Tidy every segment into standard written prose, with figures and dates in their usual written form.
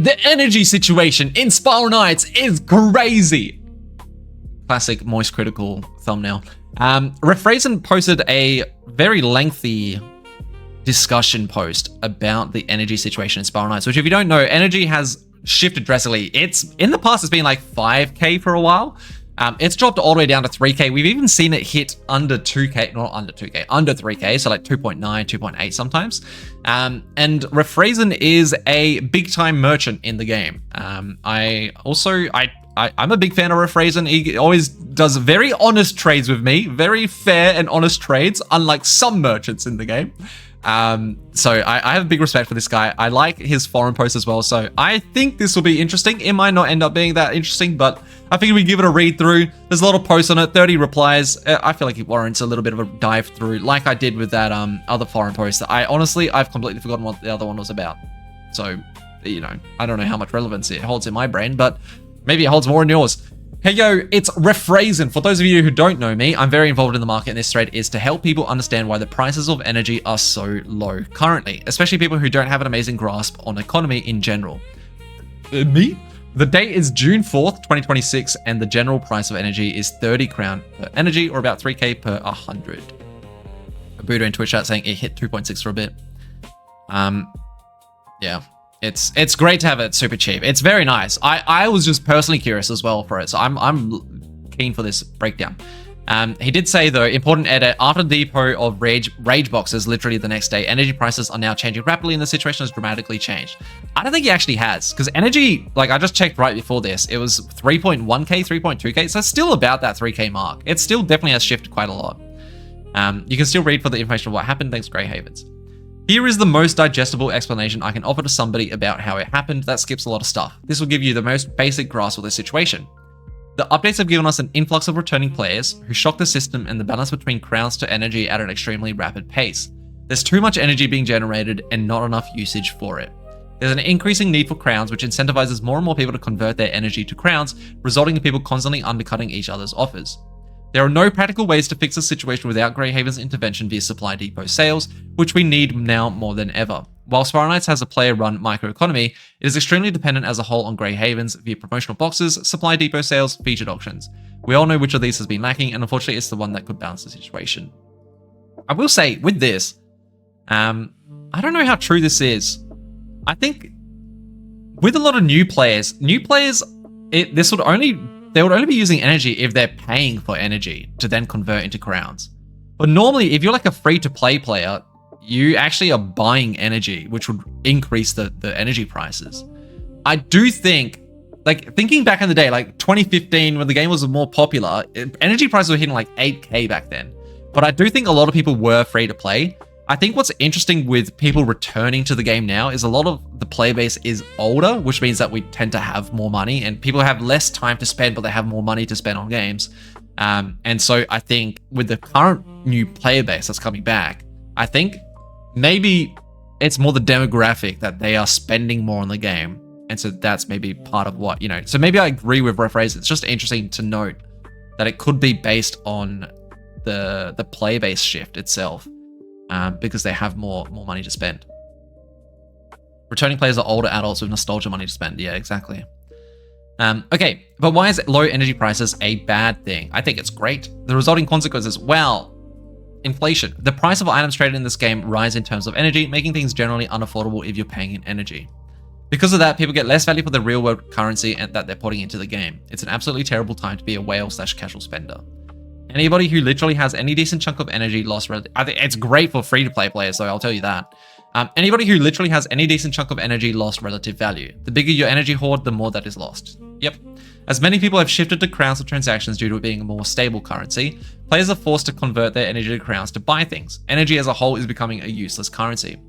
The energy situation in Spiral Knights is crazy. Classic Moist Critical thumbnail. Refrazen posted a very lengthy discussion post about the energy situation in Spiral Knights, which if you don't know, energy has shifted drastically. It's in the past, it's been like 5k for a while. It's dropped all the way down to 3k. We've even seen it hit under 2k, not under 2k, under 3k, so like 2.9, 2.8 sometimes. And Refrazen is a big time merchant in the game. I'm a big fan of Refrazen. He always does very honest trades with me, very fair and honest trades, unlike some merchants in the game. So I have a big respect for this guy. I like his forum posts as well, so I think this will be interesting. It might not end up being that interesting, but I figured we give it a read through. There's a lot of posts on it, 30 replies. I feel like it warrants a little bit of a dive through, like I did with that other forum post. I've completely forgotten what the other one was about. So, you know, I don't know how much relevance it holds in my brain, but maybe it holds more in yours. Hey yo, it's Refrazen. For those of you who don't know me, I'm very involved in the market, and this thread is to help people understand why the prices of energy are so low currently, especially people who don't have an amazing grasp on economy in general. Me? The date is June 4th, 2026, and the general price of energy is 30 crown per energy, or about 3k per 100. Buddha in Twitch chat saying it hit 2.6 for a bit. Yeah. It's great to have it super cheap. It's very nice. I was just personally curious as well for it, so I'm keen for this breakdown. He did say though, important edit, after the depot of rage boxes literally the next day, energy prices are now changing rapidly and the situation has dramatically changed. I don't think it actually has, because energy, like I just checked right before this, it was 3.1k, 3.2k, so it's still about that 3k mark. It still definitely has shifted quite a lot. You can still read for the information of what happened. Thanks, Grey Havens. Here is the most digestible explanation I can offer to somebody about how it happened that skips a lot of stuff. This will give you the most basic grasp of the situation. The updates have given us an influx of returning players who shock the system and the balance between crowns to energy at an extremely rapid pace. There's too much energy being generated and not enough usage for it. There's an increasing need for crowns, which incentivizes more and more people to convert their energy to crowns, resulting in people constantly undercutting each other's offers. There are no practical ways to fix the situation without Greyhaven's intervention via supply depot sales, which we need now more than ever. While Spiral Knights has a player-run microeconomy, it is extremely dependent as a whole on Greyhaven's via promotional boxes, supply depot sales, featured auctions. We all know which of these has been lacking, and unfortunately it's the one that could balance the situation. I will say, with this, I don't know how true this is. I think with a lot of new players, they would only be using energy if they're paying for energy to then convert into crowns. But normally, if you're like a free-to-play player, you actually are buying energy, which would increase the energy prices. I do think, like thinking back in the day, like 2015, when the game was more popular, energy prices were hitting like 8k back then. But I do think a lot of people were free-to-play. I think what's interesting with people returning to the game now is a lot of the player base is older, which means that we tend to have more money and people have less time to spend, but they have more money to spend on games. And so I think with the current new player base that's coming back, I think maybe it's more the demographic that they are spending more on the game. And so that's maybe part of what, so maybe I agree with Refrazen. It's just interesting to note that it could be based on the player base shift itself. Because they have more money to spend. Returning players are older adults with nostalgia money to spend. Yeah, exactly. Okay, but why is low energy prices a bad thing? I think it's great. The resulting consequences, well, inflation. The price of items traded in this game rise in terms of energy, making things generally unaffordable if you're paying in energy. Because of that, people get less value for the real world currency that they're putting into the game. It's an absolutely terrible time to be a whale/casual spender. Anybody who literally has any decent chunk of energy lost, I think it's great for free-to-play players, so I'll tell you that. Anybody who literally has any decent chunk of energy lost relative value. The bigger your energy hoard, the more that is lost. Yep. As many people have shifted to crowns for transactions due to it being a more stable currency, players are forced to convert their energy to crowns to buy things. Energy as a whole is becoming a useless currency.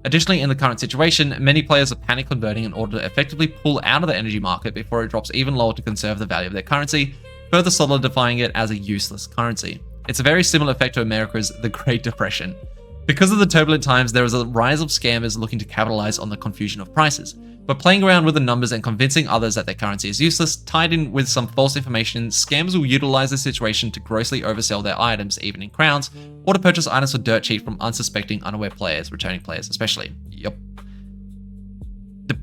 Additionally, in the current situation, many players are panic converting in order to effectively pull out of the energy market before it drops even lower to conserve the value of their currency, further solidifying it as a useless currency. It's a very similar effect to America's The Great Depression. Because of the turbulent times, there is a rise of scammers looking to capitalize on the confusion of prices. But playing around with the numbers and convincing others that their currency is useless, tied in with some false information, scammers will utilize the situation to grossly oversell their items, even in crowns, or to purchase items for dirt cheap from unsuspecting, unaware players, returning players especially. Yep.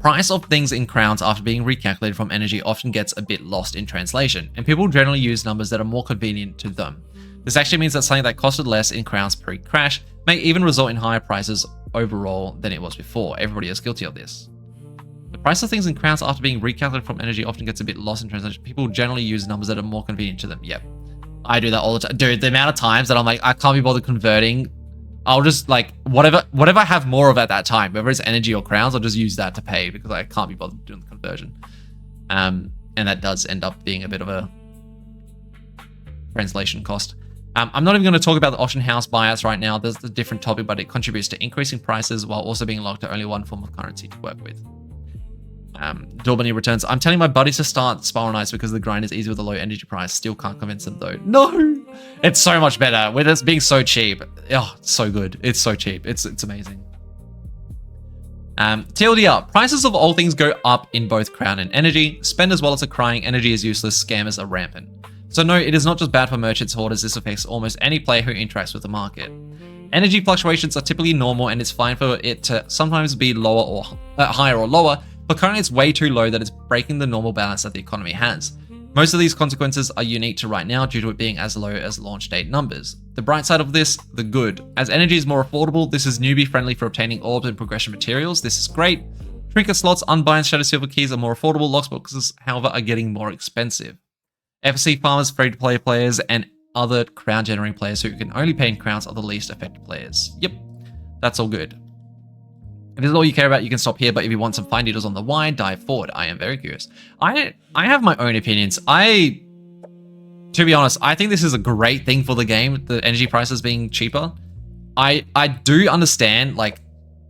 Price of things in crowns after being recalculated from energy often gets a bit lost in translation, and people generally use numbers that are more convenient to them. This actually means that something that costed less in crowns pre-crash may even result in higher prices overall than it was before. Everybody is guilty of this. The price of things in crowns after being recalculated from energy often gets a bit lost in translation. People generally use numbers that are more convenient to them. Yep. I do that all the time. Dude, the amount of times that I'm like, I can't be bothered converting. I'll just like, whatever I have more of at that time, whether it's energy or crowns, I'll just use that to pay because I can't be bothered doing the conversion. And that does end up being a bit of a translation cost. I'm not even going to talk about the auction house buyouts right now. There's a different topic, but it contributes to increasing prices while also being locked to only one form of currency to work with. Durbany returns. I'm telling my buddies to start Spiral Knights because the grind is easy with a low energy price. Still can't convince them though. No! It's so much better with it being so cheap. Oh, it's so good. It's so cheap. It's amazing. TLDR. Prices of all things go up in both crown and energy. Spend as well as a crying. Energy is useless. Scammers are rampant. So no, it is not just bad for merchants, hoarders. This affects almost any player who interacts with the market. Energy fluctuations are typically normal and it's fine for it to sometimes be lower or higher or lower, but currently it's way too low that it's breaking the normal balance that the economy has. Most of these consequences are unique to right now due to it being as low as launch date numbers. The bright side of this, the good. As energy is more affordable, this is newbie friendly for obtaining orbs and progression materials. This is great. Trinket slots, Unbind, Shadow Silver keys are more affordable. Lockboxes, however, are getting more expensive. FSC farmers, free-to-play players, and other crown generating players who can only pay in crowns are the least affected players. Yep, that's all good. If this is all you care about, you can stop here, but if you want some fine details on the why, dive forward. I am very curious. I have my own opinions. To be honest, I think this is a great thing for the game, the energy prices being cheaper. I do understand, like,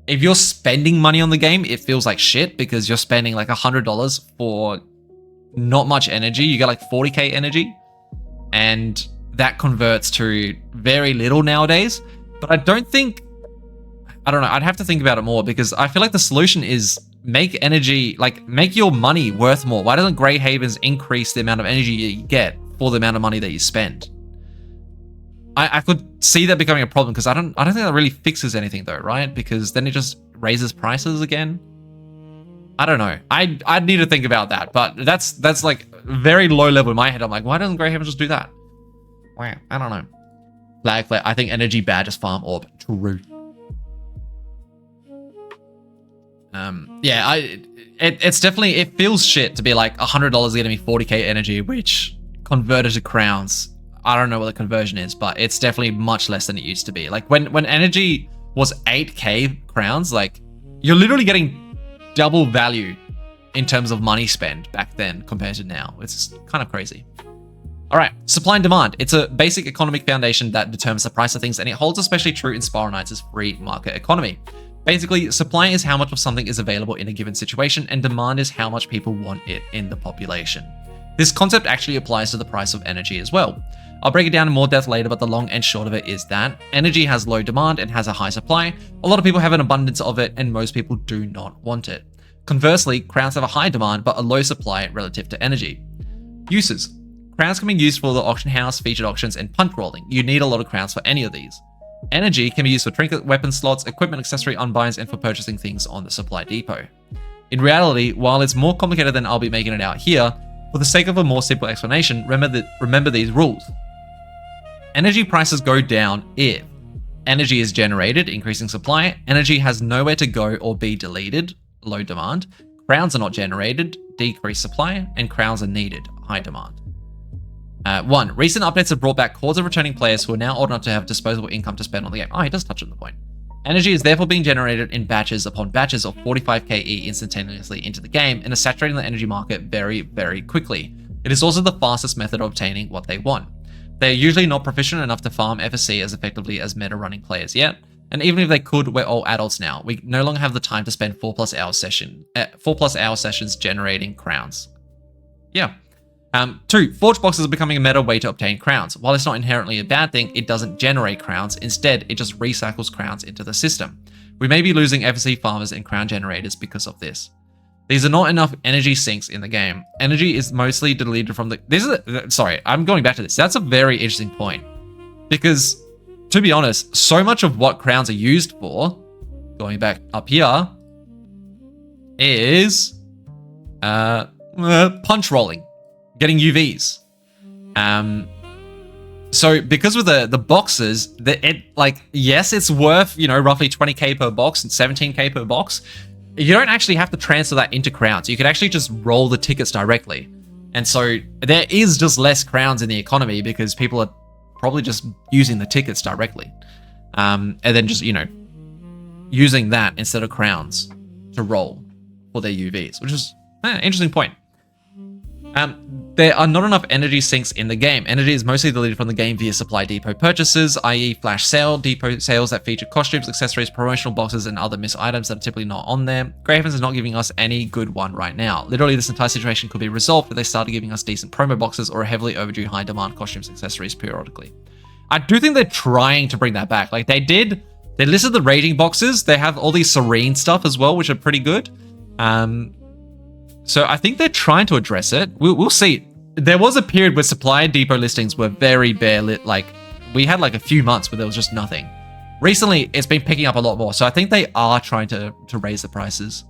if you're spending money on the game, it feels like shit because you're spending like $100 for not much energy. You get like 40k energy, and that converts to very little nowadays. But I don't know, I'd have to think about it more because I feel like the solution is make energy, like make your money worth more. Why doesn't Grey Havens increase the amount of energy you get for the amount of money that you spend? I could see that becoming a problem because I don't think that really fixes anything though, right? Because then it just raises prices again. I don't know. I'd need to think about that, but that's like very low level in my head. I'm like, why doesn't Grey Havens just do that? Wow, I don't know. Flag flare. I think energy bad, just farm orb. True. Yeah, it's definitely, it feels shit to be like $100 getting me 40k energy, which converted to crowns. I don't know what the conversion is, but it's definitely much less than it used to be. Like when energy was 8k crowns, like you're literally getting double value in terms of money spent back then compared to now. It's kind of crazy. All right, supply and demand. It's a basic economic foundation that determines the price of things, and it holds especially true in Spiral Knights' free market economy. Basically, supply is how much of something is available in a given situation, and demand is how much people want it in the population. This concept actually applies to the price of energy as well. I'll break it down in more depth later, but the long and short of it is that energy has low demand and has a high supply. A lot of people have an abundance of it, and most people do not want it. Conversely, crowns have a high demand but a low supply relative to energy. Uses. Crowns can be used for the auction house, featured auctions, and punt rolling. You need a lot of crowns for any of these. Energy can be used for trinket, weapon slots, equipment, accessory unbinds, and for purchasing things on the supply depot. In reality, while it's more complicated than I'll be making it out here, for the sake of a more simple explanation, remember these rules. Energy prices go down if energy is generated, increasing supply, energy has nowhere to go or be deleted, low demand, crowns are not generated, decreased supply, and crowns are needed, high demand. 1. Recent updates have brought back hordes of returning players who are now old enough to have disposable income to spend on the game. Oh, he does touch on the point. Energy is therefore being generated in batches upon batches of 45k E instantaneously into the game and is saturating the energy market very, very quickly. It is also the fastest method of obtaining what they want. They are usually not proficient enough to farm FSC as effectively as meta running players yet, and even if they could, we're all adults now. We no longer have the time to spend 4+ hour sessions generating crowns. Yeah. 2. Forge boxes are becoming a meta way to obtain crowns. While it's not inherently a bad thing, it doesn't generate crowns. Instead, it just recycles crowns into the system. We may be losing FSC farmers and crown generators because of this. These are not enough energy sinks in the game. Energy is mostly deleted from the... Sorry, I'm going back to this. That's a very interesting point. Because, to be honest, so much of what crowns are used for, going back up here, is punch rolling, getting UVs. So because with the boxes, yes, it's worth, roughly 20k per box and 17k per box. You don't actually have to transfer that into crowns. You could actually just roll the tickets directly. And so there is just less crowns in the economy because people are probably just using the tickets directly. And then just, using that instead of crowns to roll for their UVs, which is an interesting point. There are not enough energy sinks in the game. Energy is mostly deleted from the game via supply depot purchases, i.e. flash sale, depot sales that feature costumes, accessories, promotional boxes, and other missed items that are typically not on there. Grey Havens is not giving us any good one right now. Literally, this entire situation could be resolved if they started giving us decent promo boxes or a heavily overdue high demand costumes, accessories periodically. I do think they're trying to bring that back. Like they listed the rating boxes. They have all these Serene stuff as well, which are pretty good. So I think they're trying to address it. We'll see. There was a period where supply depot listings were very bare lit. Like we had like a few months where there was just nothing. Recently, it's been picking up a lot more. So I think they are trying to raise the prices.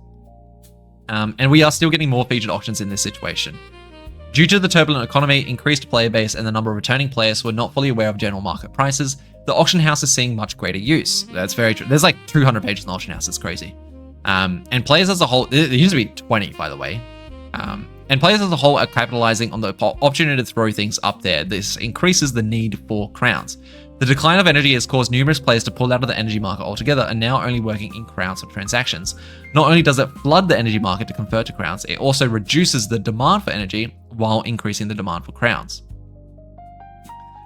And we are still getting more featured auctions in this situation. Due to the turbulent economy, increased player base, and the number of returning players who are not fully aware of general market prices, the auction house is seeing much greater use. That's very true. There's like 200 pages in the auction house. It's crazy. And players as a whole, it used to be 20, by the way. And players as a whole are capitalizing on the opportunity to throw things up there. This increases the need for crowns. The decline of energy has caused numerous players to pull out of the energy market altogether and now only working in crowns for transactions. Not only does it flood the energy market to convert to crowns, it also reduces the demand for energy while increasing the demand for crowns.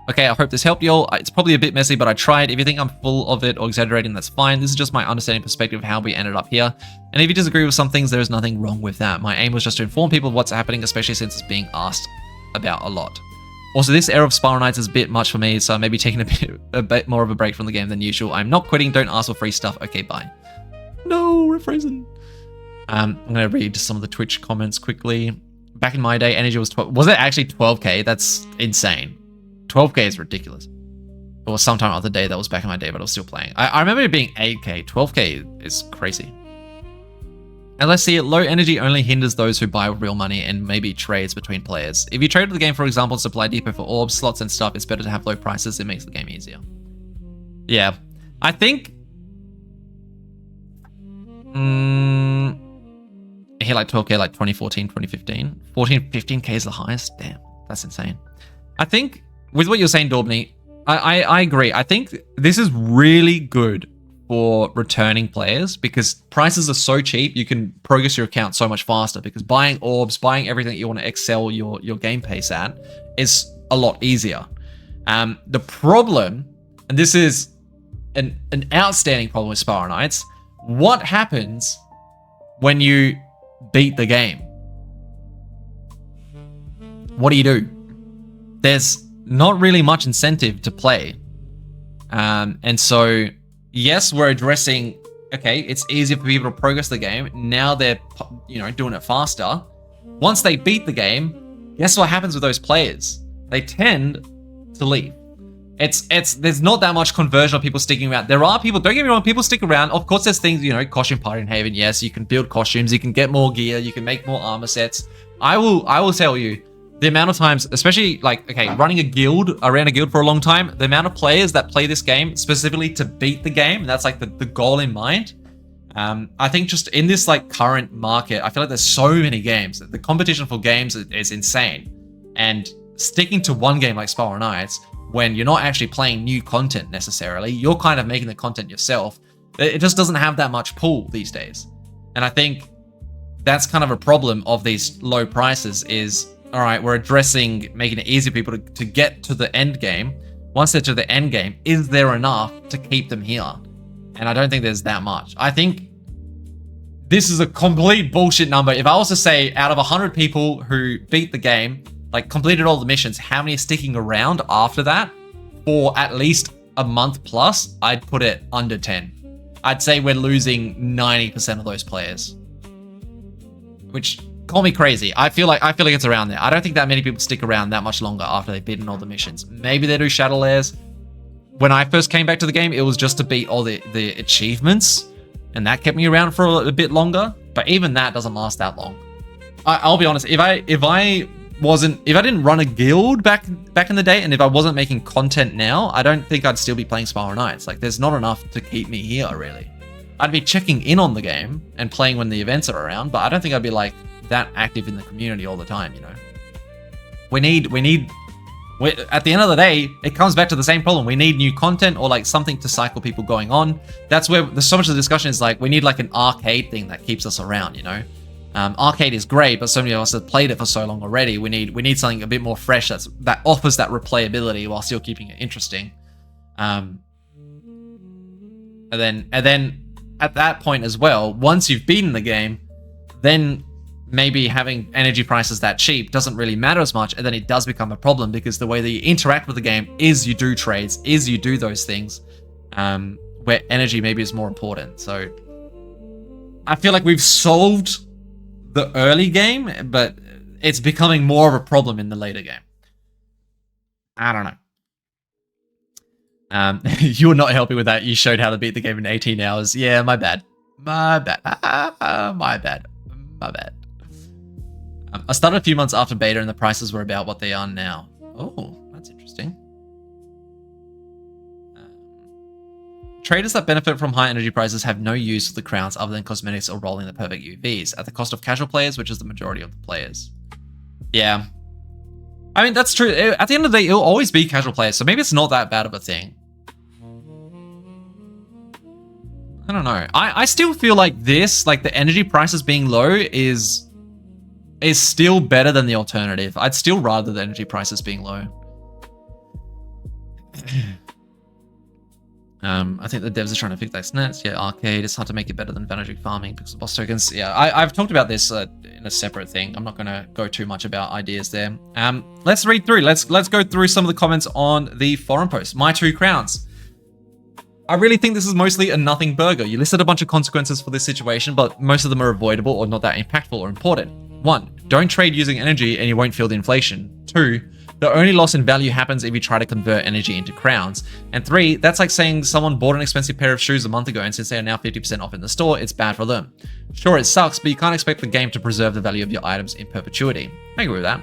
Okay, I hope this helped y'all. It's probably a bit messy, but I tried. If you think I'm full of it or exaggerating, that's fine. This is just my understanding perspective of how we ended up here. And if you disagree with some things, there is nothing wrong with that. My aim was just to inform people of what's happening, especially since it's being asked about a lot. Also, this era of Spiral Knights is a bit much for me, so I may be taking a bit more of a break from the game than usual. I'm not quitting. Don't ask for free stuff. Okay, bye. No, we're frozen. I'm going to read some of the Twitch comments quickly. Back in my day, energy was 12. Was it actually 12k? That's insane. 12k is ridiculous. It was sometime other day that was back in my day, but I was still playing. I remember it being 8k. 12k is crazy. And let's see, low energy only hinders those who buy with real money and maybe trades between players. If you trade with the game, for example, supply depot for orbs, slots, and stuff, it's better to have low prices. It makes the game easier. Yeah, I think... hit like 12k like 2014, 2015. 14, 15k is the highest. Damn, that's insane. I think with what you're saying, Daubney, I agree. I think this is really good for returning players because prices are so cheap. You can progress your account so much faster because buying orbs, buying everything that you want to excel your game pace at is a lot easier. The problem, and this is an outstanding problem with Spiral Knights, what happens when you beat the game? What do? There's not really much incentive to play. And so, yes, we're addressing, okay, it's easier for people to progress the game. Now they're, doing it faster. Once they beat the game, guess what happens with those players? They tend to leave. There's not that much conversion of people sticking around. There are people, don't get me wrong, people stick around. Of course, there's things, costume party in Haven. Yes, you can build costumes, you can get more gear, you can make more armor sets. I will tell you, the amount of times, especially running a guild, around a guild for a long time, the amount of players that play this game specifically to beat the game, and that's like the goal in mind. I think just in this current market, I feel like there's so many games. The competition for games is insane. And sticking to one game like Spiral Knights, when you're not actually playing new content necessarily, you're kind of making the content yourself. It just doesn't have that much pull these days. And I think that's kind of a problem of these low prices is, all right, we're addressing making it easier for people to get to the end game. Once they're to the end game, is there enough to keep them here? And I don't think there's that much. I think this is a complete bullshit number. If I was to say out of 100 people who beat the game, completed all the missions, how many are sticking around after that for at least a month plus, I'd put it under 10. I'd say we're losing 90% of those players. Which, call me crazy. I feel like it's around there. I don't think that many people stick around that much longer after they've beaten all the missions. Maybe they do Shadow Lairs. When I first came back to the game, it was just to beat all the achievements, and that kept me around for a bit longer. But even that doesn't last that long. I'll be honest, if I didn't run a guild back in the day, and if I wasn't making content now, I don't think I'd still be playing Spiral Knights. Like, there's not enough to keep me here, really. I'd be checking in on the game and playing when the events are around, but I don't think I'd be like that active in the community all the time, you know. At the end of the day, it comes back to the same problem. We need new content or like something to cycle people going on. That's where there's so much of the discussion is like, we need like an arcade thing that keeps us around, you know. Arcade is great, but so many of us have played it for so long already. We need something a bit more fresh that offers that replayability while still keeping it interesting. And then at that point as well, once you've beaten the game, then maybe having energy prices that cheap doesn't really matter as much, and then it does become a problem because the way that you interact with the game is you do trades, is you do those things, where energy maybe is more important. So I feel like we've solved the early game, but it's becoming more of a problem in the later game. I don't know. You were not helping with that. You showed how to beat the game in 18 hours. Yeah, my bad. My bad. My bad. I started a few months after beta and the prices were about what they are now. Oh, that's interesting. Traders that benefit from high energy prices have no use for the crowns other than cosmetics or rolling the perfect UVs at the cost of casual players, which is the majority of the players. Yeah. I mean, that's true. At the end of the day, it'll always be casual players, so maybe it's not that bad of a thing. I don't know. I still feel like this, like the energy prices being low is still better than the alternative. I'd still rather the energy prices being low. I think the devs are trying to fix that nets. Yeah, arcade. It's hard to make it better than Vanity farming because of boss tokens. Yeah, I've talked about this in a separate thing. I'm not going to go too much about ideas there. Let's read through. Let's go through some of the comments on the forum post. My 2 crowns. I really think this is mostly a nothing burger. You listed a bunch of consequences for this situation, but most of them are avoidable or not that impactful or important. 1. Don't trade using energy and you won't feel the inflation. 2. The only loss in value happens if you try to convert energy into crowns. And 3, that's like saying someone bought an expensive pair of shoes a month ago and since they are now 50% off in the store, it's bad for them. Sure, it sucks, but you can't expect the game to preserve the value of your items in perpetuity. I agree with that.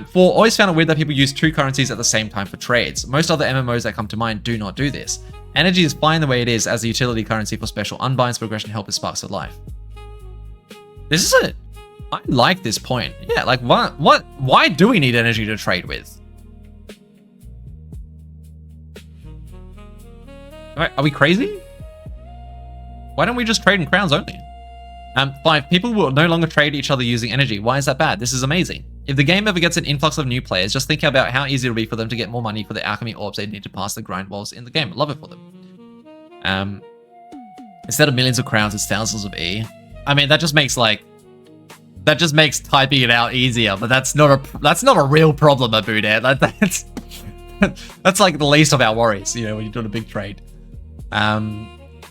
4, always found it weird that people use 2 currencies at the same time for trades. Most other MMOs that come to mind do not do this. Energy is fine the way it is as a utility currency for special unbinds, progression, help, and sparks of life. This is it. I like this point. Yeah, like why do we need energy to trade with? Are we crazy? Why don't we just trade in crowns only? 5, people will no longer trade each other using energy. Why is that bad? This is amazing. If the game ever gets an influx of new players, just think about how easy it'll be for them to get more money for the alchemy orbs they need to pass the grind walls in the game. Love it for them. Instead of millions of crowns, it's thousands of E. I mean, that just makes typing it out easier, but that's not a real problem, Abu Dad. That's like the least of our worries, you know, when you're doing a big trade.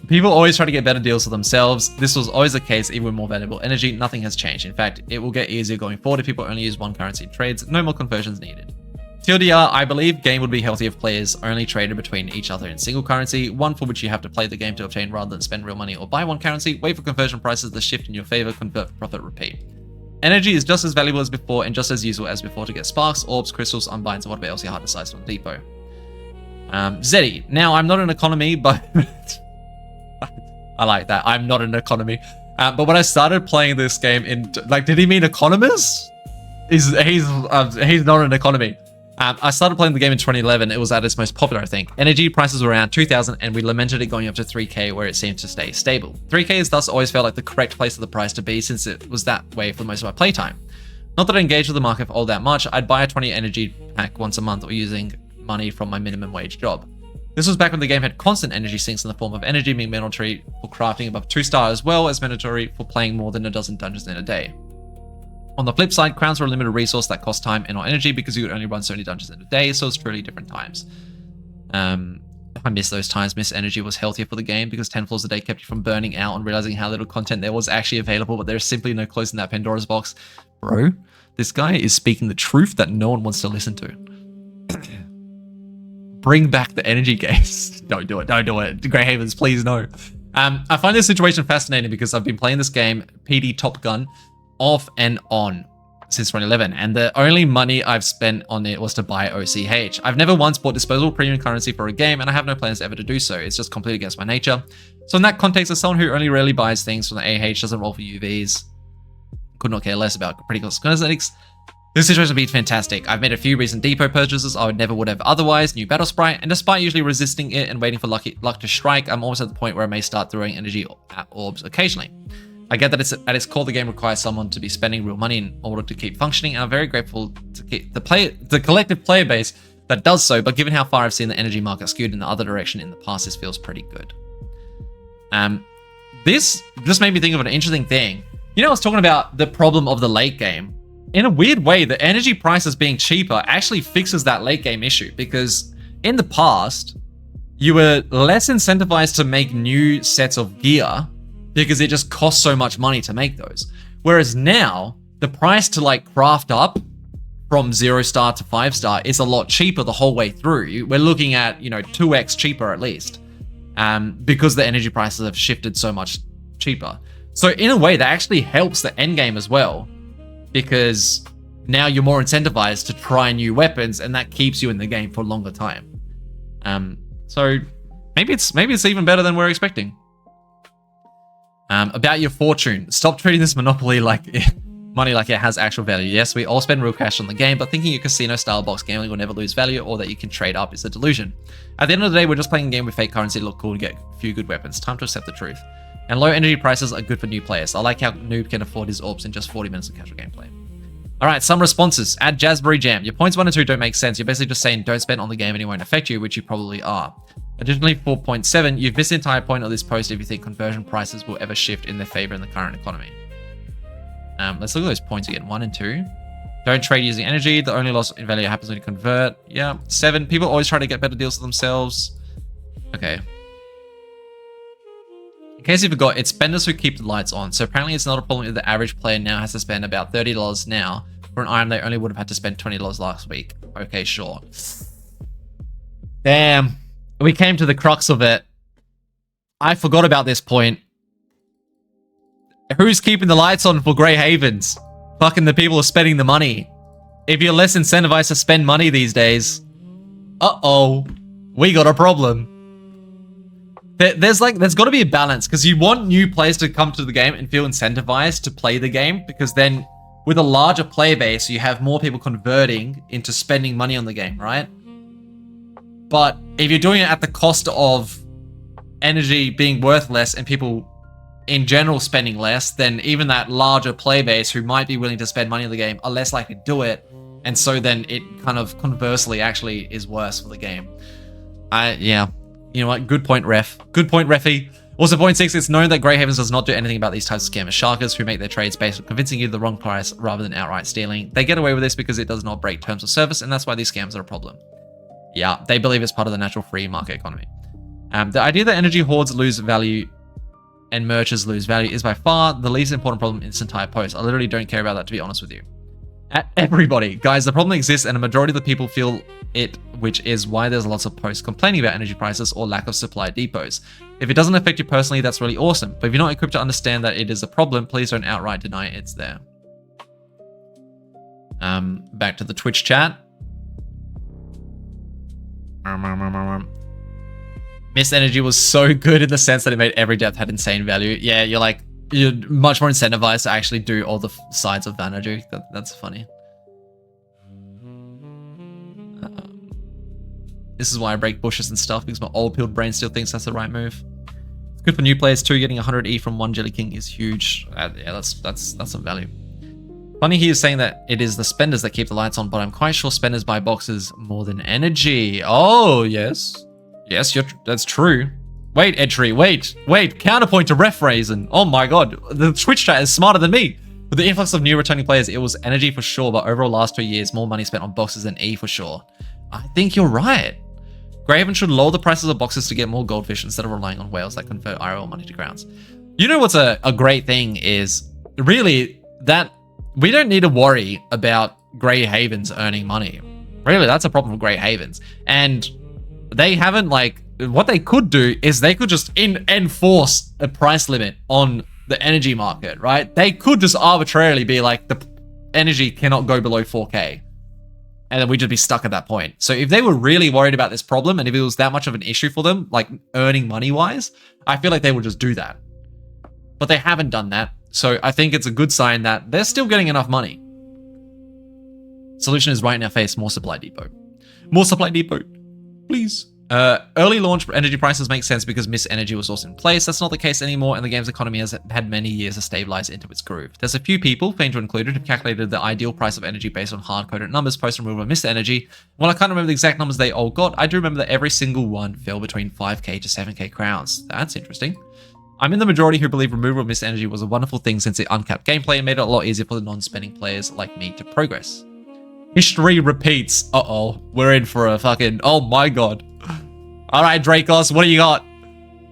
People always try to get better deals for themselves. This was always the case, even with more valuable energy. Nothing has changed. In fact, it will get easier going forward if people only use one currency in trades. No more conversions needed. TLDR, I believe game would be healthy if players only traded between each other in single currency, one for which you have to play the game to obtain rather than spend real money or buy one currency, wait for conversion prices to shift in your favor, convert for profit, repeat. Energy is just as valuable as before and just as useful as before to get sparks, orbs, crystals, unbinds, and whatever else your heart decides from Depot. Zeddy, now I'm not an economy, but I like that. I'm not an economy. But when I started playing this game in, like, did he mean economist? He's not an economy. I started playing the game in 2011. It was at its most popular, I think. Energy prices were around 2,000 and we lamented it going up to 3k where it seemed to stay stable. 3k has thus always felt like the correct place for the price to be since it was that way for most of my playtime. Not that I engage with the market for all that much. I'd buy a 20 energy pack once a month or using money from my minimum wage job. This was back when the game had constant energy sinks in the form of energy being mandatory for crafting above 2-star as well as mandatory for playing more than a dozen dungeons in a day. On the flip side, crowns were a limited resource that cost time and not energy because you could only run so many dungeons in a day, so it's truly different times. I miss those times. Miss energy was healthier for the game because 10 floors a day kept you from burning out and realizing how little content there was actually available, but there's simply no closing that Pandora's box. Bro, this guy is speaking the truth that no one wants to listen to. Bring back the energy games. Don't do it. Don't do it. Grey Havens, please no. I find this situation fascinating because I've been playing this game, PD Top Gun, off and on since 2011, and the only money I've spent on it was to buy OCH. I've never once bought disposable premium currency for a game, and I have no plans ever to do so. It's just completely against my nature. So in that context, as someone who only rarely buys things from the AH, doesn't roll for UVs, could not care less about critical cosmetics, this situation would be fantastic. I've made a few recent depot purchases I never would have otherwise, new battle sprite, and despite usually resisting it and waiting for luck to strike, I'm almost at the point where I may start throwing energy orbs occasionally. I get that at its core, the game requires someone to be spending real money in order to keep functioning, and I'm very grateful to keep the collective player base that does so, but given how far I've seen the energy market skewed in the other direction in the past, this feels pretty good. This just made me think of an interesting thing. You know, I was talking about the problem of the late game. In a weird way, the energy prices being cheaper actually fixes that late game issue, because in the past, you were less incentivized to make new sets of gear because it just costs so much money to make those. Whereas now, the price to like craft up from 0-star to 5-star is a lot cheaper the whole way through. We're looking at, 2x cheaper at least, because the energy prices have shifted so much cheaper. So in a way, that actually helps the end game as well, because now you're more incentivized to try new weapons, and that keeps you in the game for a longer time. So maybe it's even better than we're expecting. About your fortune. Stop treating this monopoly like money like it has actual value. Yes, we all spend real cash on the game, but thinking your casino-style box gambling will never lose value or that you can trade up is a delusion. At the end of the day, we're just playing a game with fake currency to look cool and get a few good weapons. Time to accept the truth. And low energy prices are good for new players. I like how Noob can afford his orbs in just 40 minutes of casual gameplay. Alright, some responses. Add Jazzberry Jam. Your points 1 and 2 don't make sense. You're basically just saying don't spend on the game and it won't affect you, which you probably are. Additionally, 4.7, you've missed the entire point of this post if you think conversion prices will ever shift in their favor in the current economy. Let's look at those points again. 1 and 2. Don't trade using energy. The only loss in value happens when you convert. Yeah. 7, people always try to get better deals for themselves. Okay. In case you forgot, it's spenders who keep the lights on. So apparently it's not a problem if the average player now has to spend about $30 now for an item they only would have had to spend $20 last week. Okay, sure. Damn. We came to the crux of it. I forgot about this point. Who's keeping the lights on for Grey Havens? Fucking the people who are spending the money. If you're less incentivized to spend money these days, uh-oh, we got a problem. There's got to be a balance, because you want new players to come to the game and feel incentivized to play the game, because then with a larger player base, you have more people converting into spending money on the game, right? But if you're doing it at the cost of energy being worth less and people in general spending less, then even that larger player base who might be willing to spend money on the game are less likely to do it. And so then it kind of conversely actually is worse for the game. Yeah. You know what? Good point, ref. Good point, refy. Also, point 6, it's known that Grey Havens does not do anything about these types of scammers. Sharkers who make their trades based on convincing you the wrong price rather than outright stealing. They get away with this because it does not break terms of service, and that's why these scams are a problem. Yeah, they believe it's part of the natural free market economy. The idea that energy hoards lose value and merchants lose value is by far the least important problem in this entire post. I literally don't care about that, to be honest with you. Everybody, guys, the problem exists and a majority of the people feel it, which is why there's lots of posts complaining about energy prices or lack of supply depots. If it doesn't affect you personally, that's really awesome. But if you're not equipped to understand that it is a problem, please don't outright deny it's there. Back to the Twitch chat. Mist Energy was so good in the sense that it made every depth had insane value. Yeah, you're much more incentivized to actually do all the sides of Vanadu. That's funny. This is why I break bushes and stuff, because my old pilled brain still thinks that's the right move. It's good for new players too. Getting 100 E from one Jelly King is huge. Yeah, that's some value. Funny he is saying that it is the spenders that keep the lights on, but I'm quite sure spenders buy boxes more than energy. Oh, yes. Yes, that's true. Wait, Edtree, wait. Counterpoint to Ref Raisin. Oh my god, the Twitch chat is smarter than me. With the influx of new returning players, it was energy for sure, but overall last 2 years, more money spent on boxes than E for sure. I think you're right. Grey Haven should lower the prices of boxes to get more goldfish instead of relying on whales that convert IRL money to grounds. You know what's a great thing is, really, that we don't need to worry about Grey Havens earning money. Really, that's a problem for Grey Havens. And they haven't, what they could do is they could just enforce a price limit on the energy market, right? They could just arbitrarily be like, the energy cannot go below 4K. And then we'd just be stuck at that point. So if they were really worried about this problem, and if it was that much of an issue for them, like earning money-wise, I feel like they would just do that. But they haven't done that. So I think it's a good sign that they're still getting enough money. Solution is right in our face, more supply depot. More supply depot, please. Early launch energy prices make sense because Mist Energy was also in place. That's not the case anymore, and the game's economy has had many years to stabilize into its groove. There's a few people, Fainter included, who've calculated the ideal price of energy based on hard-coded numbers post-removal of Mist Energy. While I can't remember the exact numbers they all got, I do remember that every single one fell between 5k to 7k crowns. That's interesting. I'm in the majority who believe removal of Mist Energy was a wonderful thing since it uncapped gameplay and made it a lot easier for the non-spending players like me to progress. History repeats. Uh-oh. We're in for a fucking... Oh my god. Alright, Dracos, what do you got?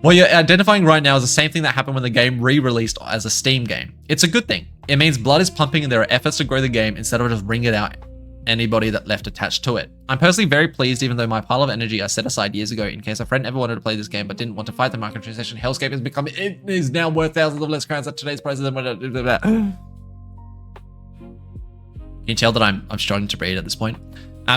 What you're identifying right now is the same thing that happened when the game re-released as a Steam game. It's a good thing. It means blood is pumping and there are efforts to grow the game instead of just wringing out anybody that left attached to it. I'm personally very pleased, even though my pile of energy I set aside years ago in case a friend ever wanted to play this game but didn't want to fight the microtransaction hellscape has become... It is now worth thousands of less crowns at today's prices than... Can you tell that I'm struggling to breathe at this point?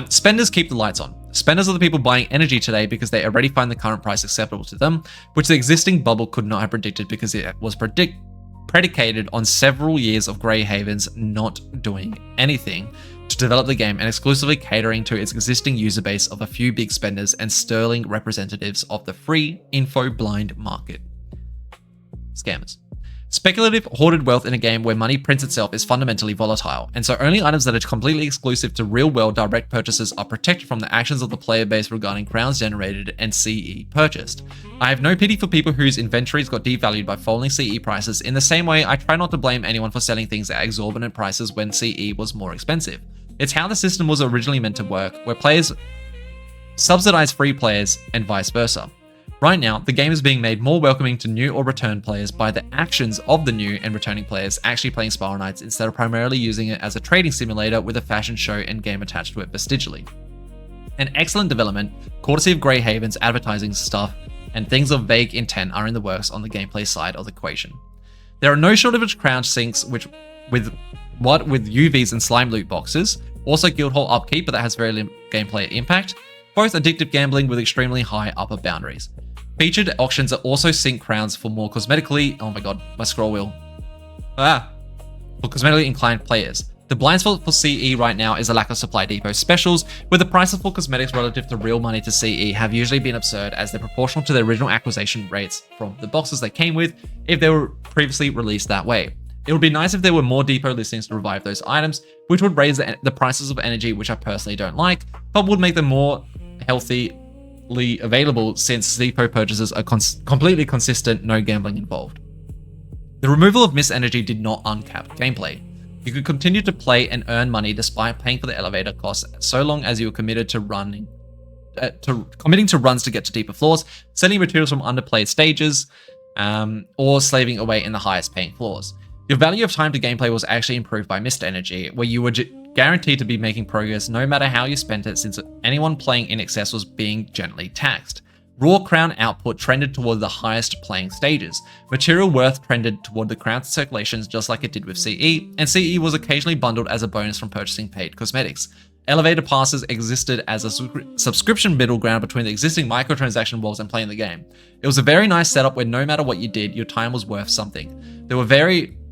Spenders keep the lights on. Spenders are the people buying energy today because they already find the current price acceptable to them, which the existing bubble could not have predicted because it was predicated on several years of Grey Havens not doing anything to develop the game and exclusively catering to its existing user base of a few big spenders and sterling representatives of the free info blind market. Scammers. Speculative, hoarded wealth in a game where money prints itself is fundamentally volatile, and so only items that are completely exclusive to real-world direct purchases are protected from the actions of the player base regarding crowns generated and CE purchased. I have no pity for people whose inventories got devalued by falling CE prices. In the same way, I try not to blame anyone for selling things at exorbitant prices when CE was more expensive. It's how the system was originally meant to work, where players subsidize free players and vice versa. Right now, the game is being made more welcoming to new or return players by the actions of the new and returning players actually playing Spiral Knights instead of primarily using it as a trading simulator with a fashion show and game attached to it vestigially. An excellent development, courtesy of Grey Haven's advertising stuff, and things of vague intent are in the works on the gameplay side of the equation. There are no shortage of crown sinks with UVs and slime loot boxes, also Guildhall upkeep, but that has very limited gameplay impact, both addictive gambling with extremely high upper boundaries. Featured auctions are also sync crowns for more cosmetically... Oh my god, my scroll wheel. For cosmetically inclined players. The blind spot for CE right now is a lack of supply depot specials, where the prices for cosmetics relative to real money to CE have usually been absurd as they're proportional to their original acquisition rates from the boxes they came with if they were previously released that way. It would be nice if there were more depot listings to revive those items, which would raise the prices of energy, which I personally don't like, but would make them more healthy available since depot purchases are completely consistent, no gambling involved. The removal of Mist Energy did not uncap gameplay. You could continue to play and earn money despite paying for the elevator costs so long as you were committed to committing to runs to get to deeper floors, selling materials from underplayed stages, or slaving away in the highest paying floors. Your value of time to gameplay was actually improved by Mist Energy, where you were guaranteed to be making progress no matter how you spent it, since anyone playing in excess was being gently taxed. Raw crown output trended toward the highest playing stages. Material worth trended toward the crown circulations just like it did with CE, and CE was occasionally bundled as a bonus from purchasing paid cosmetics. Elevator passes existed as a subscription middle ground between the existing microtransaction walls and playing the game. It was a very nice setup where no matter what you did, your time was worth something.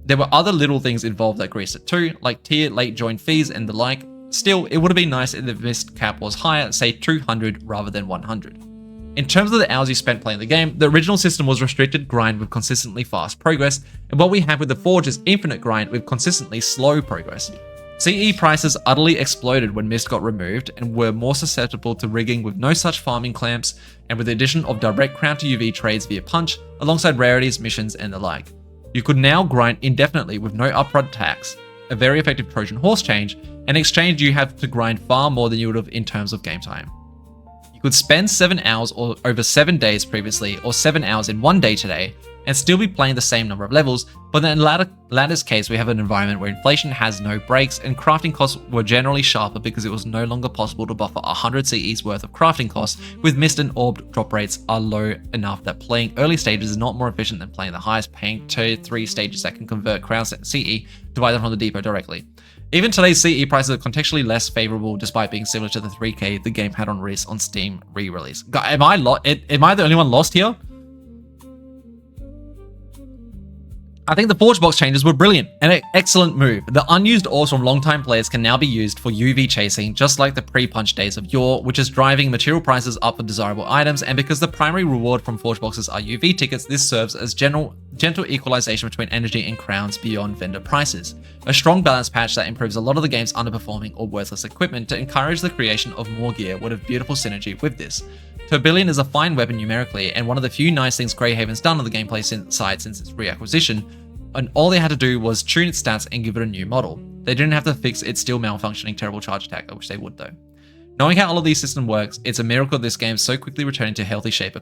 There were other little things involved that greased it too, like tier, late join fees and the like. Still, it would have been nice if the Mist cap was higher, say 200 rather than 100. In terms of the hours you spent playing the game, the original system was restricted grind with consistently fast progress, and what we have with the Forge is infinite grind with consistently slow progress. CE prices utterly exploded when Mist got removed and were more susceptible to rigging with no such farming clamps, and with the addition of direct crown to UV trades via punch, alongside rarities, missions, and the like. You could now grind indefinitely with no upfront tax, a very effective Trojan horse change, and in exchange you have to grind far more than you would have in terms of game time. You could spend 7 hours or over 7 days previously, or 7 hours in 1 day today, and still be playing the same number of levels, but then in latter's case, we have an environment where inflation has no breaks and crafting costs were generally sharper because it was no longer possible to buffer 100 CE's worth of crafting costs, with mist and orb drop rates are low enough that playing early stages is not more efficient than playing the highest paying tier 3 stages that can convert crowns CE to buy them from the depot directly. Even today's CE prices are contextually less favorable despite being similar to the 3k the game had on release on Steam re-release. Am I the only one lost here? I think the Forge Box changes were brilliant and an excellent move. The unused ores from long-time players can now be used for UV chasing, just like the pre-punch days of yore, which is driving material prices up for desirable items, and because the primary reward from Forge Boxes are UV tickets, this serves as gentle equalization between energy and crowns beyond vendor prices. A strong balance patch that improves a lot of the game's underperforming or worthless equipment to encourage the creation of more gear would have beautiful synergy with this. Turbillion is a fine weapon numerically, and one of the few nice things Greyhaven's done on the gameplay side since its reacquisition, and all they had to do was tune its stats and give it a new model. They didn't have to fix its still malfunctioning terrible charge attack, I wish they would though. Knowing how all of these systems works, it's a miracle this game so quickly returning to healthy shape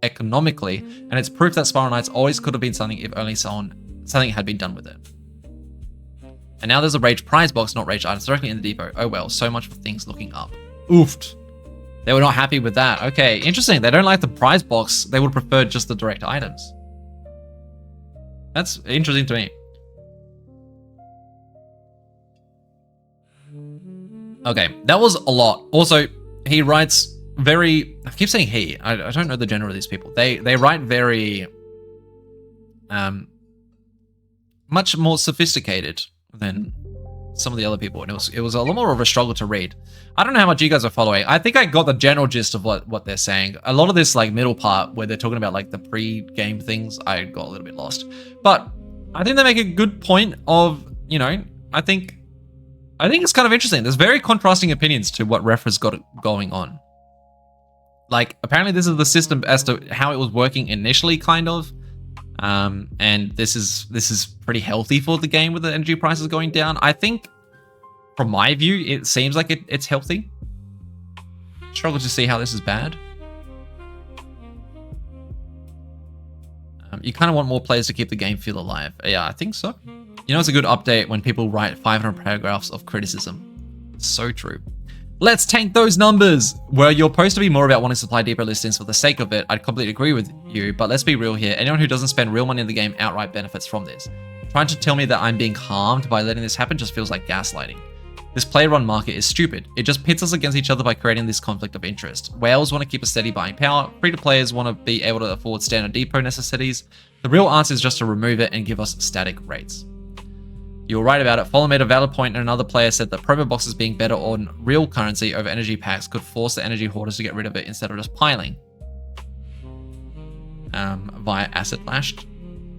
economically, and it's proof that Spiral Knights always could have been something if only something had been done with it. And now there's a Rage prize box, not Rage items, directly in the depot. Oh well, so much for things looking up. Oofed. They were not happy with that. Okay, interesting. They don't like the prize box. They would prefer just the direct items. That's interesting to me. Okay, that was a lot. Also, he writes very... I keep saying he. I don't know the gender of these people. They write very... much more sophisticated than some of the other people, and it was a lot more of a struggle to read. I don't know how much you guys are following. I think I got the general gist of what they're saying. A lot of this like middle part where they're talking about like the pre-game things, I got a little bit lost. But I think they make a good point of, you know, I think it's kind of interesting. There's very contrasting opinions to what Refra's got going on. Like apparently this is the system as to how it was working initially, kind of. And this is pretty healthy for the game with the energy prices going down. I think, from my view, it seems like it's healthy. Struggle to see how this is bad. You kind of want more players to keep the game feel alive. Yeah, I think so. You know, it's a good update when people write 500 paragraphs of criticism. So true. Let's tank those numbers! Were your post to be more about wanting to supply depot listings for the sake of it, I'd completely agree with you, but let's be real here. Anyone who doesn't spend real money in the game outright benefits from this. Trying to tell me that I'm being harmed by letting this happen just feels like gaslighting. This player-run market is stupid. It just pits us against each other by creating this conflict of interest. Whales want to keep a steady buying power, free-to-players want to be able to afford standard depot necessities. The real answer is just to remove it and give us static rates. You were right about it. Follow made a valid point, and another player said that promo boxes being better on real currency over energy packs could force the energy hoarders to get rid of it instead of just piling. Via Acid Lashed.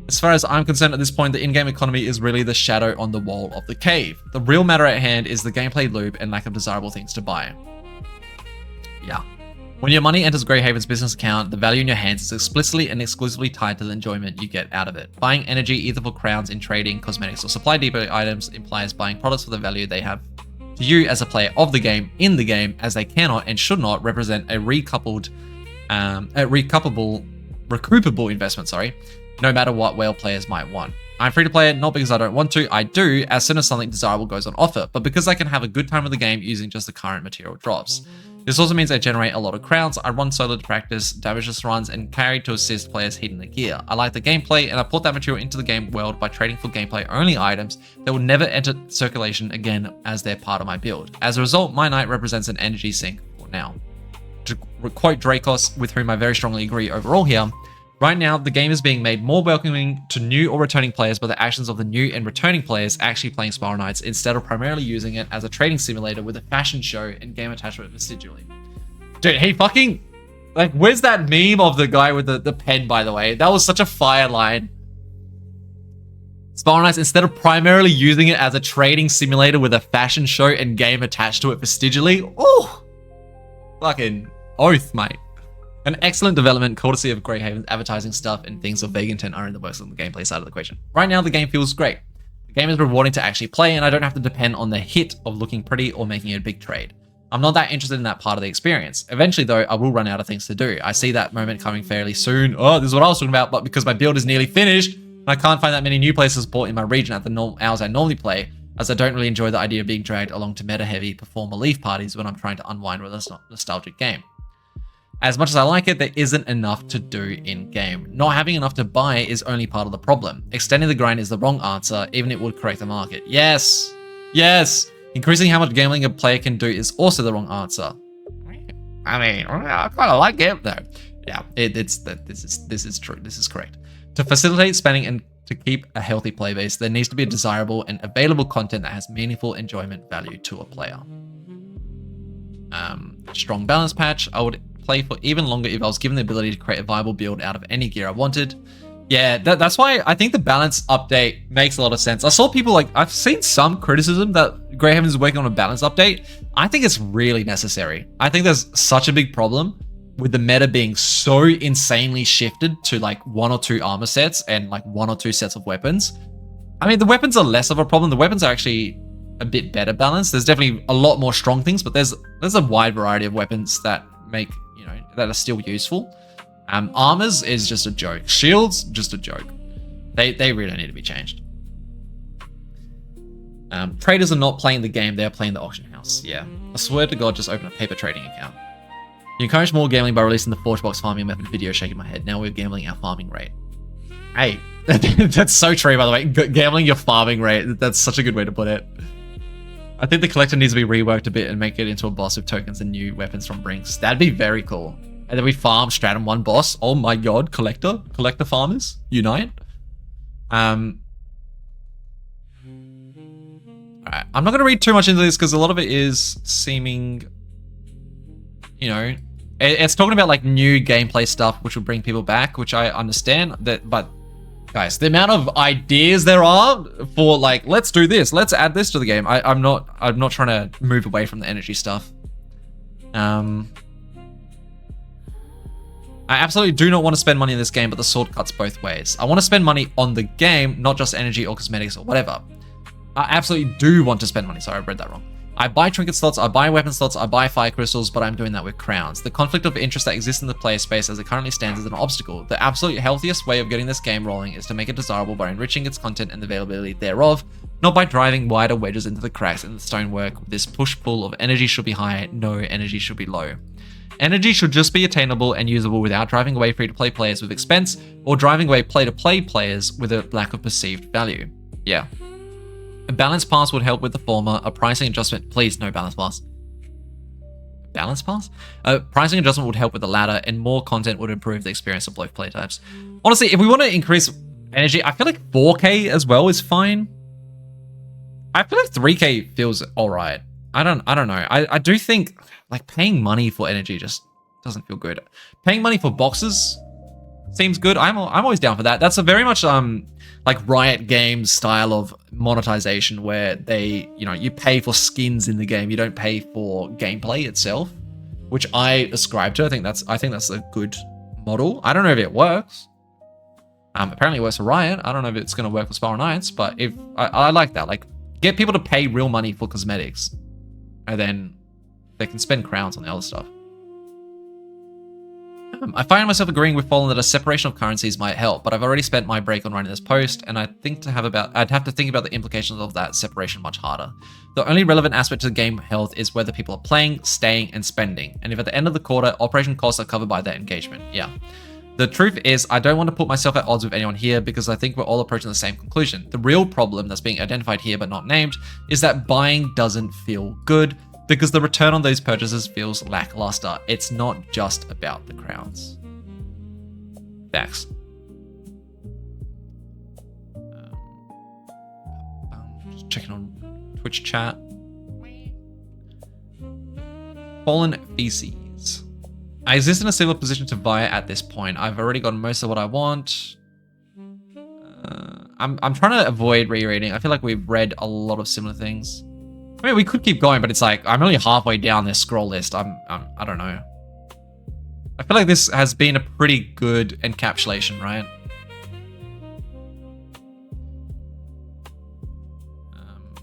As far as I'm concerned at this point, the in-game economy is really the shadow on the wall of the cave. The real matter at hand is the gameplay loop and lack of desirable things to buy. Yeah. When your money enters Greyhaven's business account, the value in your hands is explicitly and exclusively tied to the enjoyment you get out of it. Buying energy either for crowns in trading, cosmetics, or supply depot items implies buying products for the value they have to you as a player of the game, in the game, as they cannot and should not represent a recoupable investment, no matter what whale players might want. I'm free to play it, not because I don't want to, I do, as soon as something desirable goes on offer, but because I can have a good time with the game using just the current material drops. This also means I generate a lot of crowns, I run solo to practice, damageless runs, and carry to assist players hitting the gear. I like the gameplay, and I put that material into the game world by trading for gameplay-only items that will never enter circulation again as they're part of my build. As a result, my knight represents an energy sink for now. To quote Dracos, with whom I very strongly agree overall here, right now, the game is being made more welcoming to new or returning players by the actions of the new and returning players actually playing Spiral Knights instead of primarily using it as a trading simulator with a fashion show and game attachment vestigially. Dude, he fucking... Like, where's that meme of the guy with the pen, by the way? That was such a fire line. Spiral Knights, instead of primarily using it as a trading simulator with a fashion show and game attached to it vestigially, oh! Fucking oath, mate. An excellent development, courtesy of Greyhaven's advertising stuff and things of vague intent are in the works on the gameplay side of the equation. Right now, the game feels great. The game is rewarding to actually play, and I don't have to depend on the hit of looking pretty or making a big trade. I'm not that interested in that part of the experience. Eventually, though, I will run out of things to do. I see that moment coming fairly soon. Oh, this is what I was talking about, but because my build is nearly finished, and I can't find that many new places to support in my region at the hours I normally play, as I don't really enjoy the idea of being dragged along to meta-heavy performer leaf parties when I'm trying to unwind with a nostalgic game. As much as I like it, there isn't enough to do in-game. Not having enough to buy is only part of the problem. Extending the grind is the wrong answer, even if it would correct the market. Yes! Yes! Increasing how much gambling a player can do is also the wrong answer. I mean, I kind of like it, though. Yeah, this is true. This is correct. To facilitate spending and to keep a healthy play base, there needs to be desirable and available content that has meaningful enjoyment value to a player. Strong balance patch. I would play for even longer if I was given the ability to create a viable build out of any gear I wanted. Yeah, that's why I think the balance update makes a lot of sense. I saw people I've seen some criticism that Greyhaven is working on a balance update. I think it's really necessary. I think there's such a big problem with the meta being so insanely shifted to like 1 or 2 armor sets and like 1 or 2 sets of weapons. I mean, the weapons are less of a problem. The weapons are actually a bit better balanced. There's definitely a lot more strong things, but there's a wide variety of weapons that make, that are still useful. Armors is just a joke. Shields, just a joke. They really need to be changed. Traders are not playing the game, they're playing the auction house. Yeah. I swear to God, just open a paper trading account. You encourage more gambling by releasing the Forge Box farming method video, shaking my head. Now we're gambling our farming rate. Hey, that's so true, by the way. Gambling your farming rate, that's such a good way to put it. I think the collector needs to be reworked a bit and make it into a boss with tokens and new weapons from Brinks. That'd be very cool. And then we farm Stratum 1 boss. Oh my God, collector farmers, unite. Alright, I'm not going to read too much into this because a lot of it is seeming, it's talking about like new gameplay stuff which will bring people back, which I understand that, but guys, the amount of ideas there are for like, let's do this, let's add this to the game. I'm not trying to move away from the energy stuff. I absolutely do not want to spend money in this game, but the sword cuts both ways. I want to spend money on the game, not just energy or cosmetics or whatever. I absolutely do want to spend money. Sorry, I read that wrong. I buy trinket slots, I buy weapon slots, I buy fire crystals, but I'm doing that with crowns. The conflict of interest that exists in the player space as it currently stands is an obstacle. The absolute healthiest way of getting this game rolling is to make it desirable by enriching its content and the availability thereof, not by driving wider wedges into the cracks in the stonework. This push-pull of energy should be high, no energy should be low. Energy should just be attainable and usable without driving away free-to-play players with expense or driving away play-to-play players with a lack of perceived value. Yeah. A balance pass would help with the former. A pricing adjustment, please, no balance pass. Balance pass? A pricing adjustment would help with the latter, and more content would improve the experience of both play types. Honestly, if we want to increase energy, I feel like 4K as well is fine. I feel like 3K feels alright. I don't know. I do think like paying money for energy just doesn't feel good. Paying money for boxes seems good. I'm always down for that. That's a very much like Riot Games style of monetization where they, you pay for skins in the game. You don't pay for gameplay itself, which I ascribe to. I think that's a good model. I don't know if it works. Apparently it works for Riot. I don't know if it's going to work for Spiral Knights, but if I like that, like get people to pay real money for cosmetics, and then they can spend crowns on the other stuff. I find myself agreeing with Fallen that a separation of currencies might help, but I've already spent my break on writing this post, and I'd have to think about the implications of that separation much harder. The only relevant aspect to the game health is whether people are playing, staying, and spending, and if at the end of the quarter, operation costs are covered by that engagement. Yeah. The truth is, I don't want to put myself at odds with anyone here because I think we're all approaching the same conclusion. The real problem that's being identified here but not named is that buying doesn't feel good, because the return on those purchases feels lackluster. It's not just about the crowns. Facts. Just checking on Twitch chat. Fallen Feces. I exist in a similar position to Via at this point. I've already gotten most of what I want. I'm trying to avoid rereading. I feel like we've read a lot of similar things. I mean, we could keep going, but it's like, I'm only halfway down this scroll list. I don't know. I feel like this has been a pretty good encapsulation, right?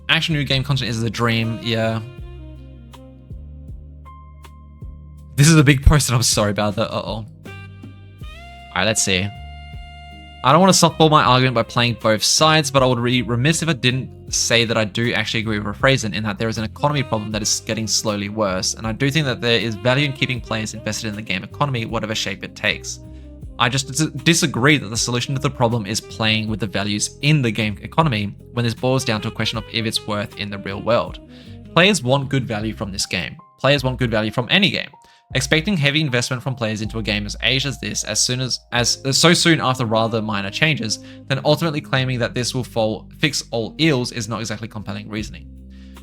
Action new game content is the dream, yeah. This is a big post and I'm sorry about that. Uh-oh. Alright, let's see. I don't want to softball my argument by playing both sides, but I would be remiss if I didn't say that I do actually agree with Refrazen in that there is an economy problem that is getting slowly worse, and I do think that there is value in keeping players invested in the game economy, whatever shape it takes. I just disagree that the solution to the problem is playing with the values in the game economy when this boils down to a question of if it's worth in the real world. Players want good value from this game. Players want good value from any game. Expecting heavy investment from players into a game as aged as this so soon after rather minor changes, then ultimately claiming that this will fix all ills is not exactly compelling reasoning.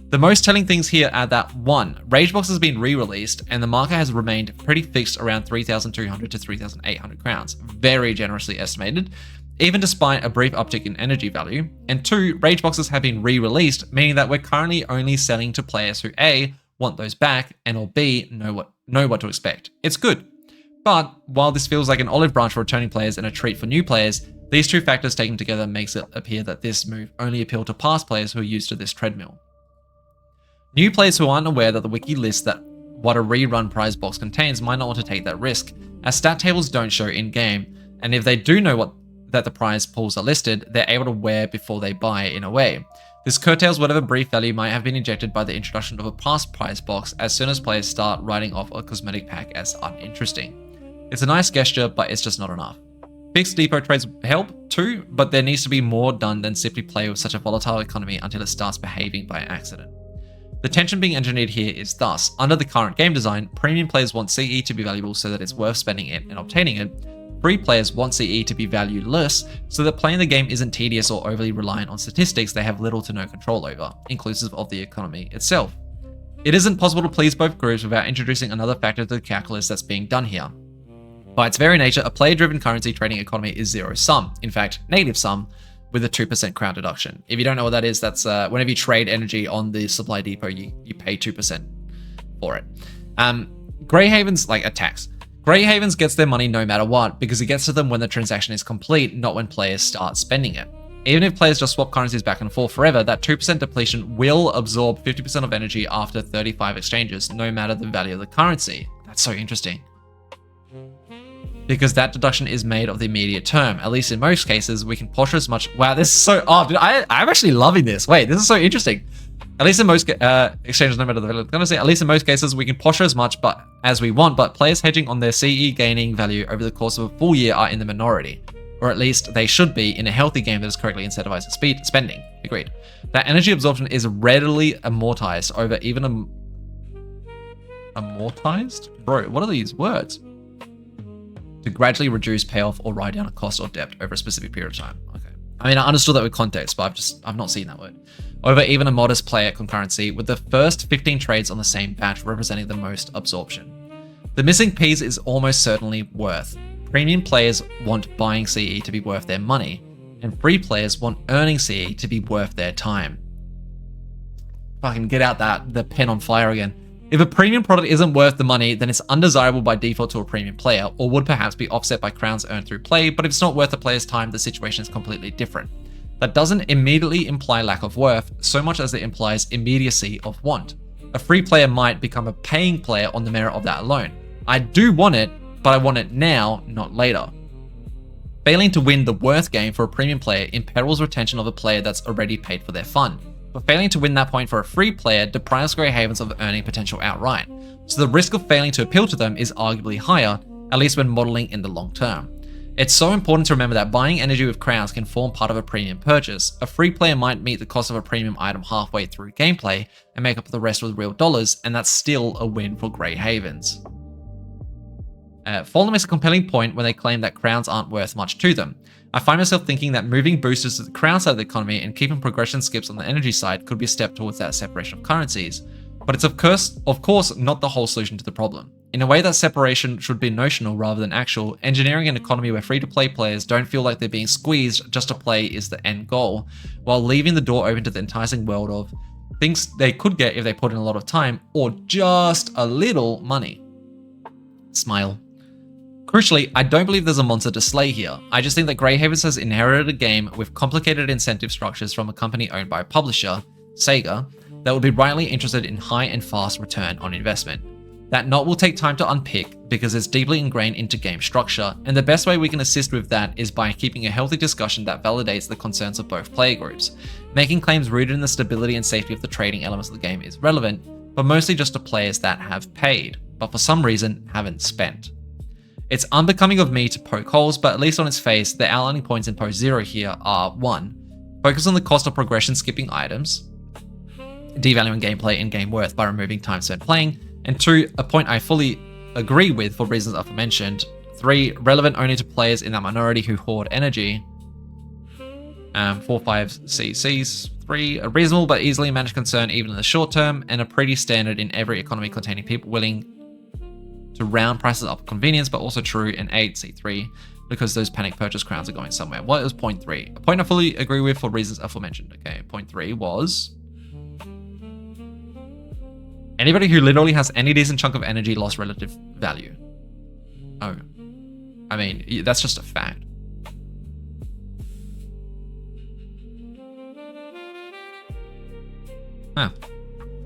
The most telling things here are that 1. Ragebox has been re-released and the market has remained pretty fixed around 3,200 to 3,800 crowns, very generously estimated, even despite a brief uptick in energy value. And 2. Rageboxes have been re-released, meaning that we're currently only selling to players who A. want those back and or B. know what to expect. It's good. But while this feels like an olive branch for returning players and a treat for new players, these two factors taken together makes it appear that this move only appealed to past players who are used to this treadmill. New players who aren't aware that the wiki lists that what a rerun prize box contains might not want to take that risk, as stat tables don't show in-game, and if they do know that the prize pools are listed, they're able to wear before they buy in a way. This curtails whatever brief value might have been injected by the introduction of a past prize box as soon as players start writing off a cosmetic pack as uninteresting. It's a nice gesture, but it's just not enough. Fixed depot trades help too, but there needs to be more done than simply play with such a volatile economy until it starts behaving by accident. The tension being engineered here is thus, under the current game design, premium players want CE to be valuable so that it's worth spending it and obtaining it. Free players want CE to be valueless so that playing the game isn't tedious or overly reliant on statistics they have little to no control over, inclusive of the economy itself. It isn't possible to please both groups without introducing another factor to the calculus that's being done here. By its very nature, a player-driven currency trading economy is zero-sum, in fact, negative-sum, with a 2% crown deduction. If you don't know what that is, that's whenever you trade energy on the supply depot, you pay 2% for it. Greyhaven's like a tax. Greyhavens gets their money no matter what, because it gets to them when the transaction is complete, not when players start spending it. Even if players just swap currencies back and forth forever, that 2% depletion will absorb 50% of energy after 35 exchanges, no matter the value of the currency. That's so interesting. Because that deduction is made of the immediate term. At least in most cases, we can push as much. Wow, this is so. Oh, dude, I'm actually loving this. Wait, this is so interesting. At least in most exchanges, no matter the value. I'm gonna say, at least in most cases, we can push as much as we want, but players hedging on their CE gaining value over the course of a full year are in the minority, or at least they should be in a healthy game that is correctly incentivized to spending. Agreed. That energy absorption is readily amortized over even amortized? Bro, what are these words? To gradually reduce payoff or write down a cost or debt over a specific period of time. Okay. I mean, I understood that with context, but I've not seen that word. Over even a modest player concurrency, with the first 15 trades on the same batch representing the most absorption. The missing piece is almost certainly worth. Premium players want buying CE to be worth their money, and free players want earning CE to be worth their time. Fucking get out the pen on fire again. If a premium product isn't worth the money, then it's undesirable by default to a premium player, or would perhaps be offset by crowns earned through play, but if it's not worth the player's time, the situation is completely different. That doesn't immediately imply lack of worth, so much as it implies immediacy of want. A free player might become a paying player on the merit of that alone. I do want it, but I want it now, not later. Failing to win the worth game for a premium player imperils retention of a player that's already paid for their fund. But failing to win that point for a free player deprives Greyhavens of earning potential outright, so the risk of failing to appeal to them is arguably higher, at least when modeling in the long term. It's so important to remember that buying energy with crowns can form part of a premium purchase. A free player might meet the cost of a premium item halfway through gameplay and make up the rest with real dollars, and that's still a win for Greyhavens. Fallen makes a compelling point when they claim that crowns aren't worth much to them. I find myself thinking that moving boosters to the crown side of the economy and keeping progression skips on the energy side could be a step towards that separation of currencies. But it's of course not the whole solution to the problem. In a way, that separation should be notional rather than actual. Engineering an economy where free-to-play players don't feel like they're being squeezed just to play is the end goal, while leaving the door open to the enticing world of things they could get if they put in a lot of time or just a little money. Smile. Crucially, I don't believe there's a monster to slay here. I just think that Greyhavens has inherited a game with complicated incentive structures from a company owned by a publisher, Sega, that would be rightly interested in high and fast return on investment. That knot will take time to unpick because it's deeply ingrained into game structure, and the best way we can assist with that is by keeping a healthy discussion that validates the concerns of both player groups. Making claims rooted in the stability and safety of the trading elements of the game is relevant, but mostly just to players that have paid, but for some reason haven't spent. It's unbecoming of me to poke holes, but at least on its face, the outlining points in post 0 here are 1. Focus on the cost of progression skipping items, devaluing gameplay and game worth by removing time spent playing, and 2, a point I fully agree with for reasons aforementioned. 3, relevant only to players in that minority who hoard energy. 4, 5 CCs. 3, a reasonable but easily managed concern even in the short term, and a pretty standard in every economy containing people willing to round prices up for convenience, but also true in 8 C3 because those panic purchase crowns are going somewhere. What was point 3? A point I fully agree with for reasons aforementioned. Okay, point 3 was anybody who literally has any decent chunk of energy lost relative value. Oh, I mean, that's just a fact. Huh.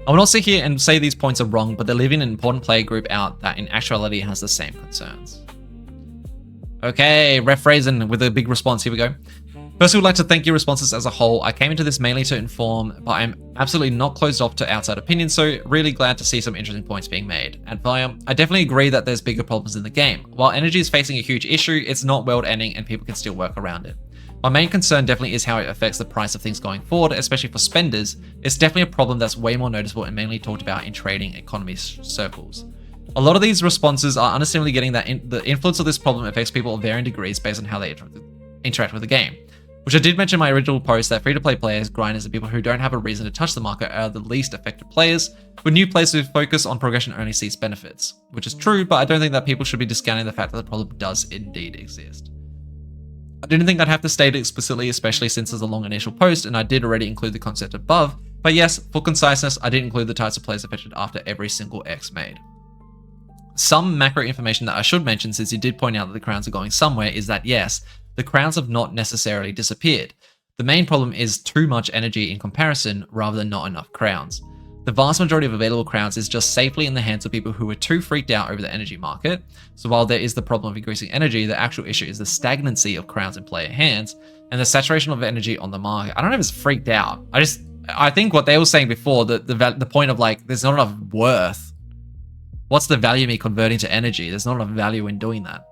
I will not sit here and say these points are wrong, but they're leaving an important player group out that in actuality has the same concerns. Okay, Ref Raisin with a big response. Here we go. First, we would like to thank your responses as a whole. I came into this mainly to inform, but I'm absolutely not closed off to outside opinions, so really glad to see some interesting points being made. And Fire, I definitely agree that there's bigger problems in the game. While energy is facing a huge issue, it's not world ending and people can still work around it. My main concern definitely is how it affects the price of things going forward, especially for spenders. It's definitely a problem that's way more noticeable and mainly talked about in trading economy circles. A lot of these responses are understandably getting that the influence of this problem affects people of varying degrees based on how they interact with the game. Which I did mention in my original post that free-to-play players, grinders, and people who don't have a reason to touch the market are the least affected players, with new players who focus on progression only sees benefits. Which is true, but I don't think that people should be discounting the fact that the problem does indeed exist. I didn't think I'd have to state it explicitly, especially since there's a long initial post, and I did already include the concept above, but yes, for conciseness, I did include the types of players affected after every single X made. Some macro information that I should mention, since you did point out that the crowns are going somewhere, is that yes, the crowns have not necessarily disappeared. The main problem is too much energy in comparison rather than not enough crowns. The vast majority of available crowns is just safely in the hands of people who are too freaked out over the energy market. So while there is the problem of increasing energy, the actual issue is the stagnancy of crowns in player hands and the saturation of energy on the market. I don't know if it's freaked out. I think what they were saying before, the point of like, there's not enough worth. What's the value of me converting to energy? There's not enough value in doing that.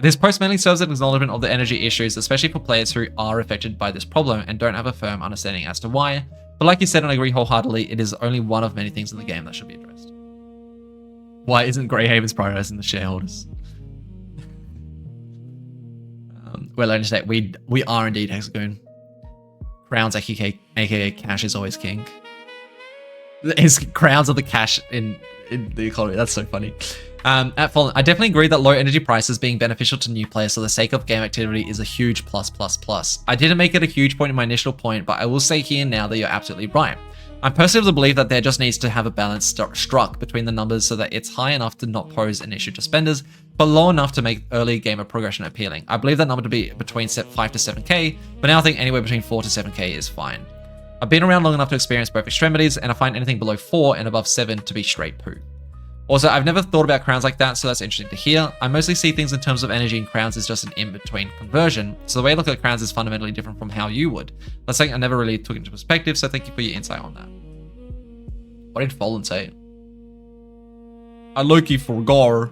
This post mainly serves as an acknowledgement of the energy issues, especially for players who are affected by this problem and don't have a firm understanding as to why. But like you said, and I agree wholeheartedly, it is only one of many things in the game that should be addressed. Why isn't Greyhaven's prioritizing the shareholders? Well, I just say we are indeed Hexagon. Crowns, aka cash, is always king. His crowns are the cash in the economy. That's so funny. At Fallen, I definitely agree that low energy prices being beneficial to new players for the sake of game activity is a huge plus. I didn't make it a huge point in my initial point, but I will say here now that you're absolutely right. I'm personally of the belief that there just needs to have a balance struck between the numbers so that it's high enough to not pose an issue to spenders, but low enough to make early gamer progression appealing. I believe that number to be between 5 to 7k, but now I think anywhere between 4 to 7k is fine. I've been around long enough to experience both extremities, and I find anything below 4 and above 7 to be straight poo. Also, I've never thought about crowns like that, so that's interesting to hear. I mostly see things in terms of energy, and crowns is just an in-between conversion, so the way I look at crowns is fundamentally different from how you would. That's something I never really took into perspective, so thank you for your insight on that. What did Fallen say? I Loki forgot.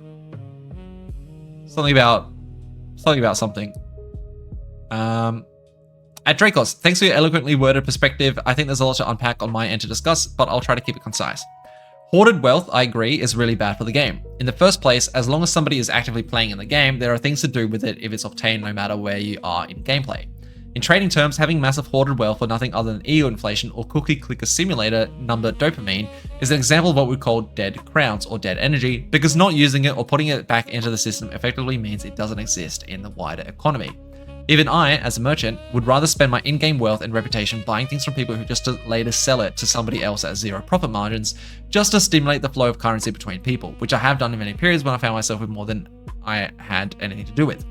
Something about something. At Dracos, thanks for your eloquently worded perspective. I think there's a lot to unpack on my end to discuss, but I'll try to keep it concise. Hoarded wealth, I agree, is really bad for the game. In the first place, as long as somebody is actively playing in the game, there are things to do with it if it's obtained no matter where you are in gameplay. In trading terms, having massive hoarded wealth for nothing other than ego inflation or cookie clicker simulator number dopamine is an example of what we call dead crowns or dead energy, because not using it or putting it back into the system effectively means it doesn't exist in the wider economy. Even I, as a merchant, would rather spend my in-game wealth and reputation buying things from people who just to later sell it to somebody else at zero profit margins, just to stimulate the flow of currency between people, which I have done in many periods when I found myself with more than I had anything to do with.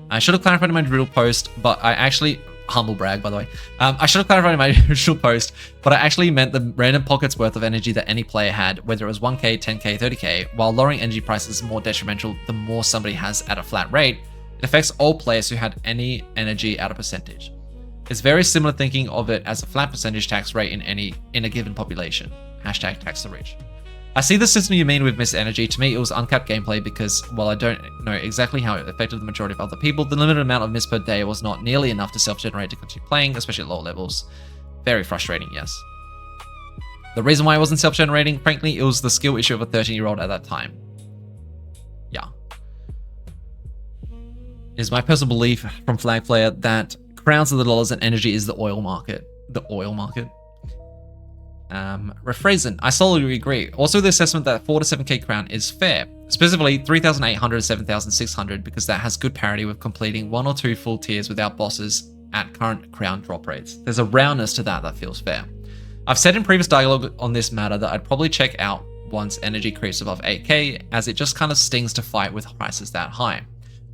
I should have clarified in my drill post, but I actually Humble brag, by the way. I should have clarified in my initial post, but I actually meant the random pockets worth of energy that any player had, whether it was 1k, 10k, 30k. While lowering energy prices is more detrimental the more somebody has at a flat rate, it affects all players who had any energy at a percentage. It's very similar thinking of it as a flat percentage tax rate in a given population. Hashtag tax the rich. I see the system you mean with missed energy. To me, it was uncapped gameplay because, while I don't know exactly how it affected the majority of other people, the limited amount of missed per day was not nearly enough to self-generate to continue playing, especially at lower levels. Very frustrating, yes. The reason why it wasn't self-generating, frankly, it was the skill issue of a 13-year-old at that time. Yeah. It is my personal belief from Flag Player that crowns of the dollars and energy is the oil market. The oil market? Rephrasing, I solidly agree. Also, the assessment that 4 to 7k crown is fair, specifically 3,800 to 7,600, because that has good parity with completing 1 or 2 full tiers without bosses at current crown drop rates. There's a roundness to that feels fair. I've said in previous dialogue on this matter that I'd probably check out once energy creeps above 8k, as it just kind of stings to fight with prices that high.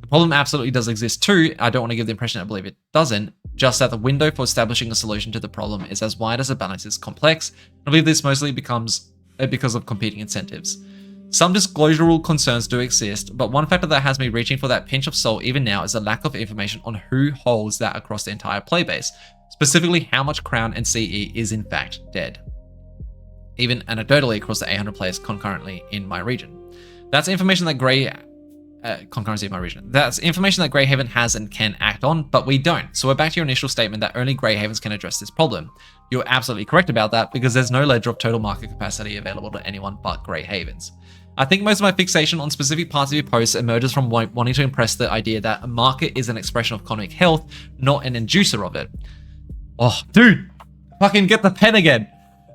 The problem absolutely does exist too. I don't want to give the impression I believe it doesn't, just that the window for establishing a solution to the problem is as wide as the balance is complex. I believe this mostly becomes because of competing incentives. Some disclosural concerns do exist, but one factor that has me reaching for that pinch of salt even now is the lack of information on who holds that across the entire playbase, specifically how much crown and CE is in fact dead. Even anecdotally across the 800 players concurrently in my region. That's information that concurrency of my region. That's information that Greyhaven has and can act on, but we don't. So we're back to your initial statement that only Greyhavens can address this problem. You're absolutely correct about that because there's no ledger of total market capacity available to anyone but Greyhavens. I think most of my fixation on specific parts of your posts emerges from wanting to impress the idea that a market is an expression of economic health, not an inducer of it. Oh, dude, fucking get the pen again.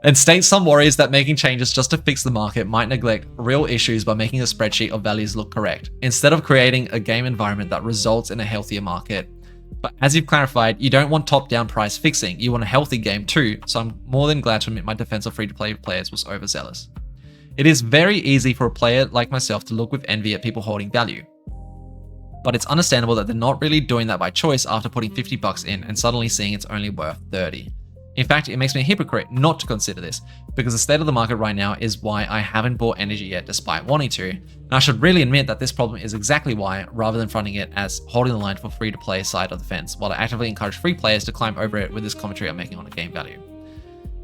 And state some worries that making changes just to fix the market might neglect real issues by making a spreadsheet of values look correct, instead of creating a game environment that results in a healthier market. But as you've clarified, you don't want top-down price fixing, you want a healthy game too, so I'm more than glad to admit my defense of free-to-play players was overzealous. It is very easy for a player like myself to look with envy at people holding value. But it's understandable that they're not really doing that by choice after putting 50 bucks in and suddenly seeing it's only worth 30. In fact, it makes me a hypocrite not to consider this, because the state of the market right now is why I haven't bought energy yet despite wanting to, and I should really admit that this problem is exactly why, rather than fronting it as holding the line for free-to-play side of the fence, while I actively encourage free players to climb over it with this commentary I'm making on a game value.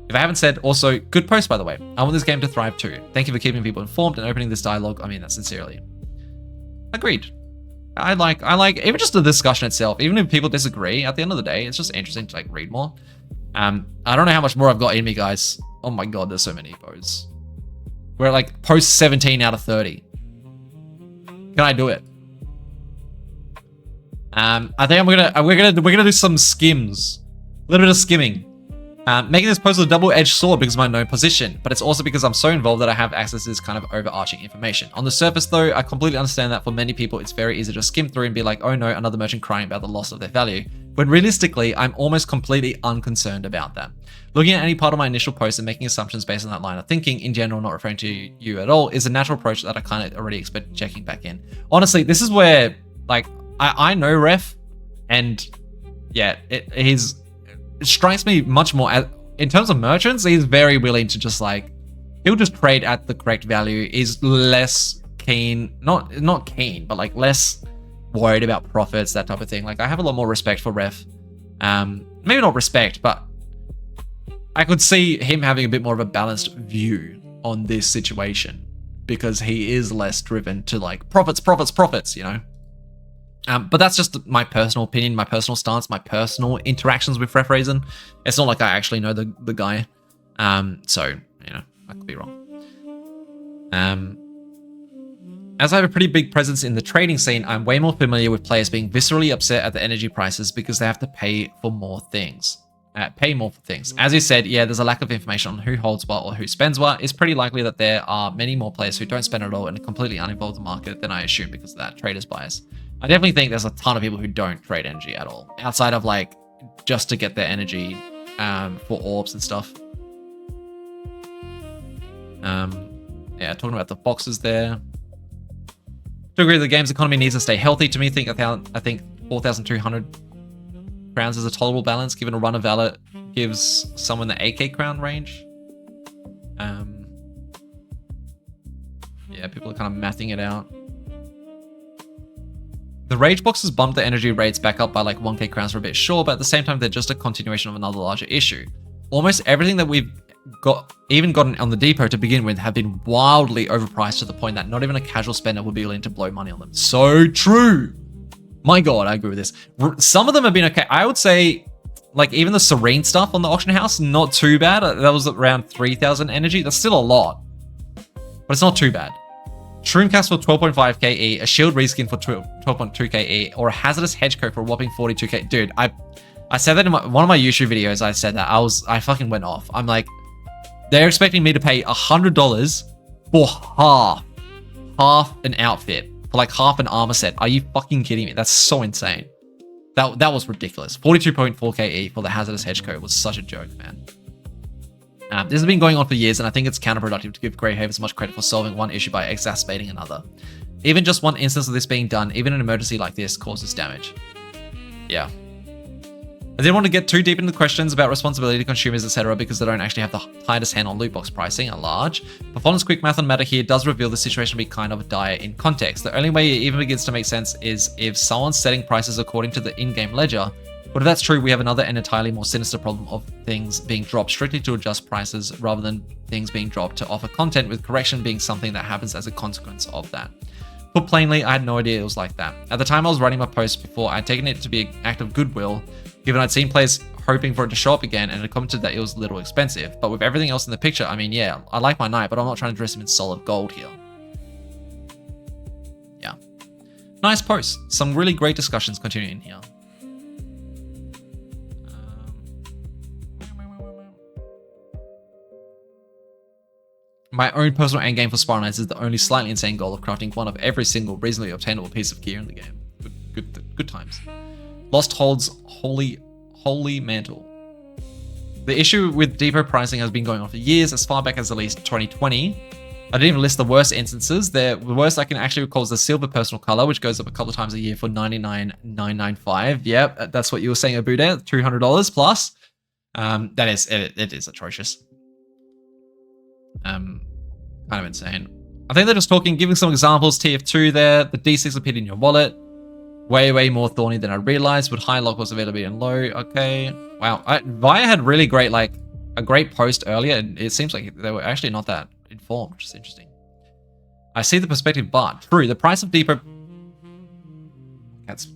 If I haven't said, also, good post by the way. I want this game to thrive too. Thank you for keeping people informed and opening this dialogue. I mean that sincerely. Agreed. I like even just the discussion itself, even if people disagree, at the end of the day, it's just interesting to read more. I don't know how much more I've got in me, guys. Oh my god, there's so many posts. We're at post 17 out of 30. Can I do it? I think we're gonna do some skims. A little bit of skimming. Making this post a double-edged sword because of my known position, but it's also because I'm so involved that I have access to this kind of overarching information. On the surface though, I completely understand that for many people it's very easy to skim through and be like, oh no, another merchant crying about the loss of their value. When realistically, I'm almost completely unconcerned about that. Looking at any part of my initial post and making assumptions based on that line of thinking, in general, not referring to you at all, is a natural approach that I kind of already expect checking back in. Honestly, this is where, I know Ref, and yeah, it strikes me much more as, in terms of merchants, he's very willing to just he'll just trade at the correct value. He's less keen, not keen, but less worried about profits, that type of thing. I have a lot more respect for Ref. Maybe not respect, but I could see him having a bit more of a balanced view on this situation because he is less driven to profits, you know? But that's just my personal opinion, my personal stance, my personal interactions with Ref Raisin. It's not like I actually know the guy. So, you know, I could be wrong. As I have a pretty big presence in the trading scene, I'm way more familiar with players being viscerally upset at the energy prices because they have to pay more for things. As you said, yeah, there's a lack of information on who holds what or who spends what. It's pretty likely that there are many more players who don't spend at all and are completely uninvolved in the market than I assume because of that trader's bias. I definitely think there's a ton of people who don't trade energy at all, outside of just to get their energy for orbs and stuff. Yeah, talking about the boxes there. To agree, the game's economy needs to stay healthy. To me, I think 4,200 crowns is a tolerable balance given a run of Valor gives someone the 8k crown range. Yeah, people are kind of mathing it out. The rage boxes bumped the energy rates back up by like 1k crowns for a bit, sure, but at the same time, they're just a continuation of another larger issue. Almost everything that we've gotten on the depot to begin with have been wildly overpriced to the point that not even a casual spender would be willing to blow money on them. So true. My God, I agree with this. Some of them have been okay. I would say, like, even the Serene stuff on the auction house, not too bad. That was around 3,000 energy. That's still a lot, but it's not too bad. Shroomcast for 12.5k E, a shield reskin for 12.2k E, or a hazardous hedge coat for a whopping 42k. Dude, I said that in one of my YouTube videos. I said that I fucking went off. I'm like, they're expecting me to pay $100 for half an outfit, for like half an armor set. Are you fucking kidding me? That's so insane. That was ridiculous. 42.4k E for the hazardous hedge coat was such a joke, man. This has been going on for years, and I think it's counterproductive to give Greyhaven much credit for solving one issue by exacerbating another. Even just one instance of this being done, even an emergency like this, causes damage. Yeah. I didn't want to get too deep into the questions about responsibility to consumers, etc., because they don't actually have the tightest hand on loot box pricing at large. Performance quick math on matter here does reveal the situation to be kind of dire in context. The only way it even begins to make sense is if someone's setting prices according to the in-game ledger. But if that's true, we have another and entirely more sinister problem of things being dropped strictly to adjust prices rather than things being dropped to offer content, with correction being something that happens as a consequence of that. Put plainly, I had no idea it was like that. At the time I was writing my post before, I'd taken it to be an act of goodwill, given I'd seen players hoping for it to show up again and had commented that it was a little expensive. But with everything else in the picture, I mean, yeah, I like my knight, but I'm not trying to dress him in solid gold here. Yeah. Nice post. Some really great discussions continuing here. My own personal endgame for Spiral Knights is the only slightly insane goal of crafting one of every single reasonably obtainable piece of gear in the game. Good times. Lost Hold's Holy Mantle. The issue with depot pricing has been going on for years, as far back as at least 2020. I didn't even list the worst instances. The worst I can actually recall is the silver personal color, which goes up a couple of times a year for $99,995. Yep, that's what you were saying, Abude, $200 plus. It is atrocious. Kind of insane. I think they're just giving some examples. TF2 there, the D6 appeared in your wallet. Way more thorny than I realized, with high lockbox availability and low. Okay. Wow. Via had really great, like, a great post earlier, and it seems like they were actually not that informed, which is interesting. I see the perspective, but true, the price of depot... Cat's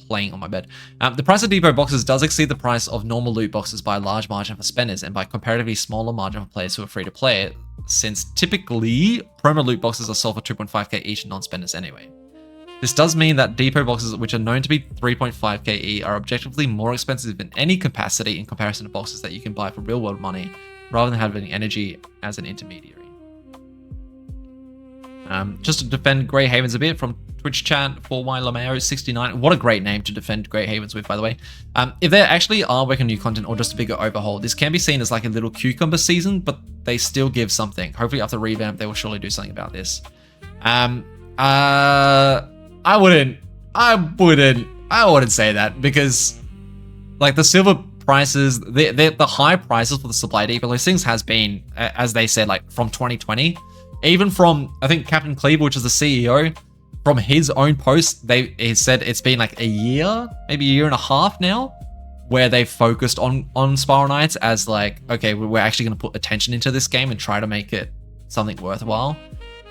playing on my bed. The price of depot boxes does exceed the price of normal loot boxes by a large margin for spenders, and by comparatively smaller margin for players who are free to play it, since typically promo loot boxes are sold for 2.5k each to non-spenders anyway. This does mean that depot boxes, which are known to be 3.5k E, are objectively more expensive in any capacity in comparison to boxes that you can buy for real world money, rather than having energy as an intermediary. Just to defend Grey Havens a bit from Twitch chat, 4Y Lameo 69. What a great name to defend Grey Havens with, by the way. If they actually are working on new content or just a bigger overhaul, this can be seen as like a little cucumber season, but they still give something. Hopefully after revamp, they will surely do something about this. I wouldn't say that, because like the silver prices, the high prices for the supply depot listings has been, as they said, like from 2020. Even from, I think, Captain Cleaver, which is the CEO, from his own post, he said it's been like a year, maybe a year and a half now, where they've focused on Spiral Knights as like, okay, we're actually going to put attention into this game and try to make it something worthwhile,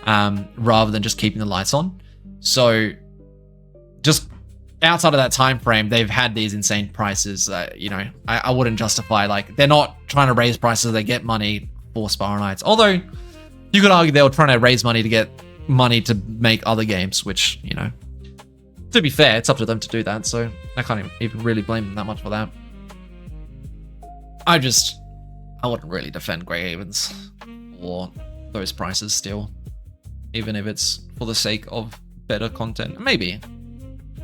rather than just keeping the lights on. So just outside of that time frame, they've had these insane prices. You know, I wouldn't justify, like, they're not trying to raise prices, they get money for Spiral Knights. Although you could argue they were trying to raise money to get money to make other games, which, you know, to be fair, it's up to them to do that, so I can't even really blame them that much for that. I wouldn't really defend Grey Havens or those prices still, even if it's for the sake of better content. Maybe.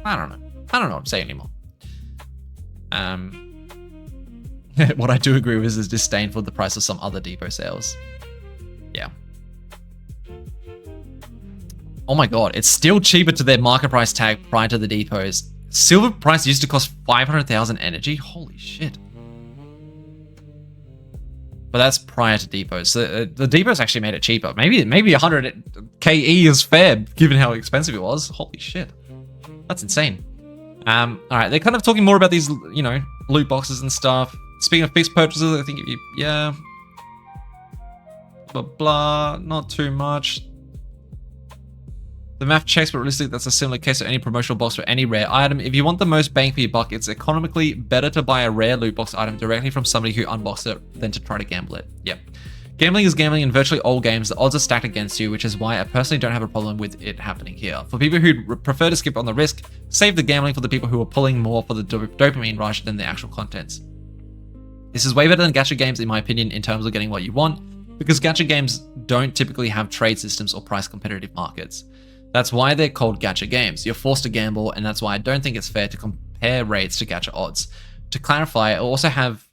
I don't know what I'm saying anymore. What I do agree with is his disdain for the price of some other depot sales. Yeah. Oh my god, it's still cheaper to their market price tag prior to the depots. silver price used to cost 500,000 energy. Holy shit. But that's prior to depots. So the depots actually made it cheaper. Maybe 100 KE is fair given how expensive it was. Holy shit. That's insane. All right, they're kind of talking more about these, you know, loot boxes and stuff. Speaking of fixed purchases, I think if you, yeah. Blah, blah, not too much. The math checks, but realistically, that's a similar case to any promotional box for any rare item. If you want the most bang for your buck, it's economically better to buy a rare loot box item directly from somebody who unboxed it than to try to gamble it. Yep. Gambling is gambling in virtually all games. The odds are stacked against you, which is why I personally don't have a problem with it happening here. For people who prefer to skip on the risk, save the gambling for the people who are pulling more for the dopamine rush than the actual contents. This is way better than gacha games, in my opinion, in terms of getting what you want, because gacha games don't typically have trade systems or price competitive markets. That's why they're called gacha games. You're forced to gamble, and that's why I don't think it's fair to compare rates to gacha odds. To clarify, I also have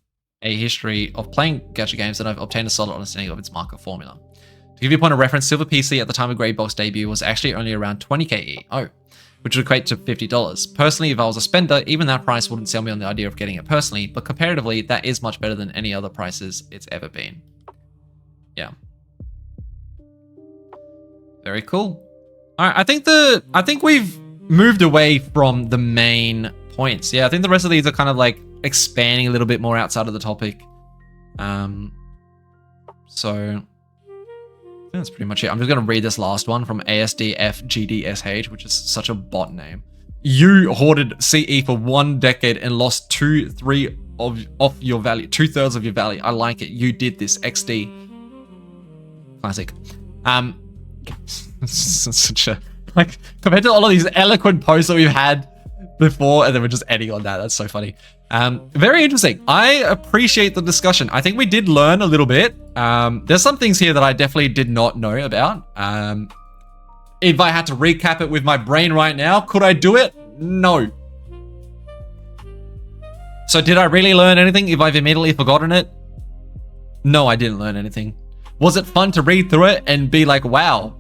a history of playing gacha games that I've obtained a solid understanding of its market formula. To give you a point of reference, Silver PC at the time of Grey Box debut was actually only around 20 KE, which would equate to $50. Personally, if I was a spender, even that price wouldn't sell me on the idea of getting it personally, but comparatively, that is much better than any other prices it's ever been. Yeah. Very cool. All right, I think we've moved away from the main points. Yeah, I think the rest of these are kind of like expanding a little bit more outside of the topic. So I think that's pretty much it. I'm just gonna read this last one from ASDFGDSH, which is such a bot name. You hoarded CE for 1 decade and lost 2/3 of your value, 2/3 of your value. I like it. You did this. XD. Classic. Such a, like, compared to all of these eloquent posts that we've had before, and then we're just ending on that. That's so funny. Very interesting. I appreciate the discussion. I think we did learn a little bit. There's some things here that I definitely did not know about. If I had to recap it with my brain right now, could I do it? No. So did I really learn anything if I've immediately forgotten it? No, I didn't learn anything. Was it fun to read through it and be like, wow?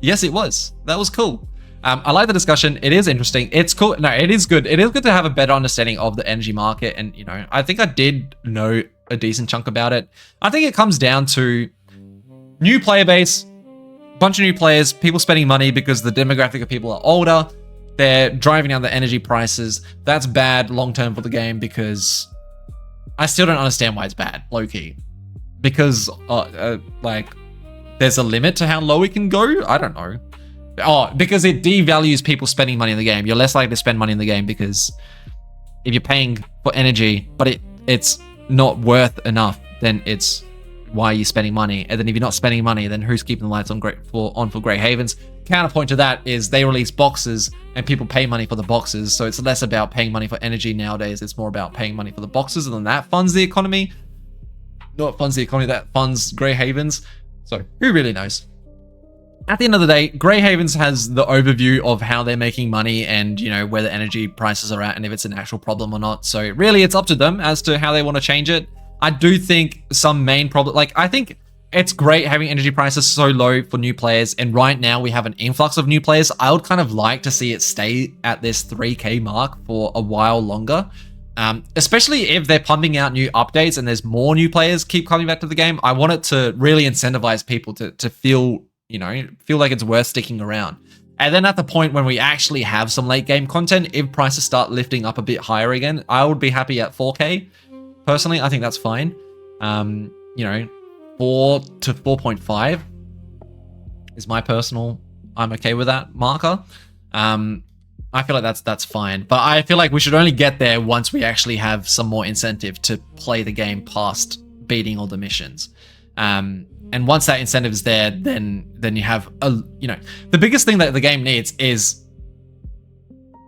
Yes, it was. That was cool. I like the discussion. It is interesting. It's cool. No, it is good. It is good to have a better understanding of the energy market. And, you know, I think I did know a decent chunk about it. I think it comes down to new player base, bunch of new players, people spending money because the demographic of people are older. They're driving down the energy prices. That's bad long-term for the game because I still don't understand why it's bad, low-key. Because, like, there's a limit to how low it can go? I don't know. Oh, because it devalues people spending money in the game. You're less likely to spend money in the game because if you're paying for energy, but it's not worth enough, then it's why are you spending money? And then if you're not spending money, then who's keeping the lights on for Grey Havens? Counterpoint to that is they release boxes and people pay money for the boxes. So it's less about paying money for energy nowadays. It's more about paying money for the boxes, and then that funds the economy. Not funds the economy, that funds Grey Havens. So who really knows? At the end of the day, Grey Havens has the overview of how they're making money and, you know, where the energy prices are at and if it's an actual problem or not. So really it's up to them as to how they want to change it. I do think some main problem, like, I think it's great having energy prices so low for new players. And right now we have an influx of new players. I would kind of like to see it stay at this 3K mark for a while longer. Especially if they're pumping out new updates and there's more new players keep coming back to the game. I want it to really incentivize people to feel, you know, feel like it's worth sticking around. And then at the point when we actually have some late game content, if prices start lifting up a bit higher again, I would be happy at 4K. Personally, I think that's fine. You know, 4 to 4.5 is my personal, I'm okay with that marker. I feel like that's fine, but I feel like we should only get there once we actually have some more incentive to play the game past beating all the missions. And once that incentive is there, then you have you know, the biggest thing that the game needs is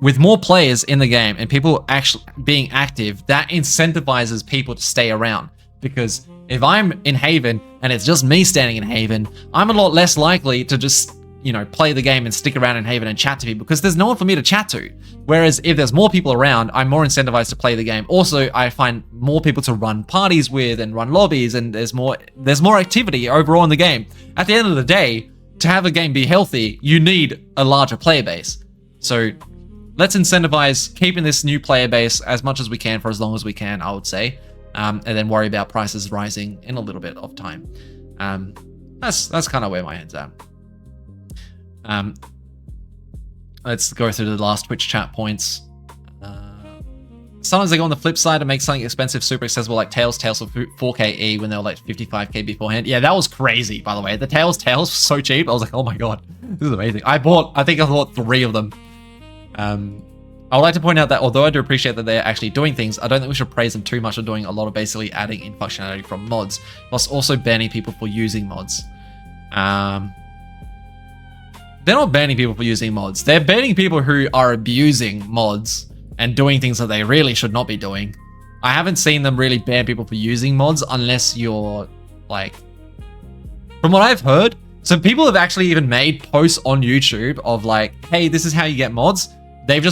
with more players in the game and people actually being active, that incentivizes people to stay around. Because if I'm in Haven and it's just me standing in Haven, I'm a lot less likely to just, you know, play the game and stick around in Haven and chat to people because there's no one for me to chat to. Whereas if there's more people around, I'm more incentivized to play the game. Also, I find more people to run parties with and run lobbies, and there's more activity overall in the game. At the end of the day, to have a game be healthy, you need a larger player base. So let's incentivize keeping this new player base as much as we can for as long as we can, I would say. And then worry about prices rising in a little bit of time. That's kind of where my head's at. Let's go through the last Twitch chat points. Sometimes they go on the flip side and make something expensive super accessible, like Tales for 4K when they were like 55k beforehand. Yeah, that was crazy, by the way. The Tales was so cheap. I was like, oh my god, this is amazing. I think I bought 3 of them. I would like to point out that although I do appreciate that they're actually doing things, I don't think we should praise them too much for doing a lot of basically adding in functionality from mods, plus also banning people for using mods. They're not banning people for using mods. They're banning people who are abusing mods and doing things that they really should not be doing. I haven't seen them really ban people for using mods unless you're like... From what I've heard, so people have actually even made posts on YouTube of like, hey, this is how you get mods. They've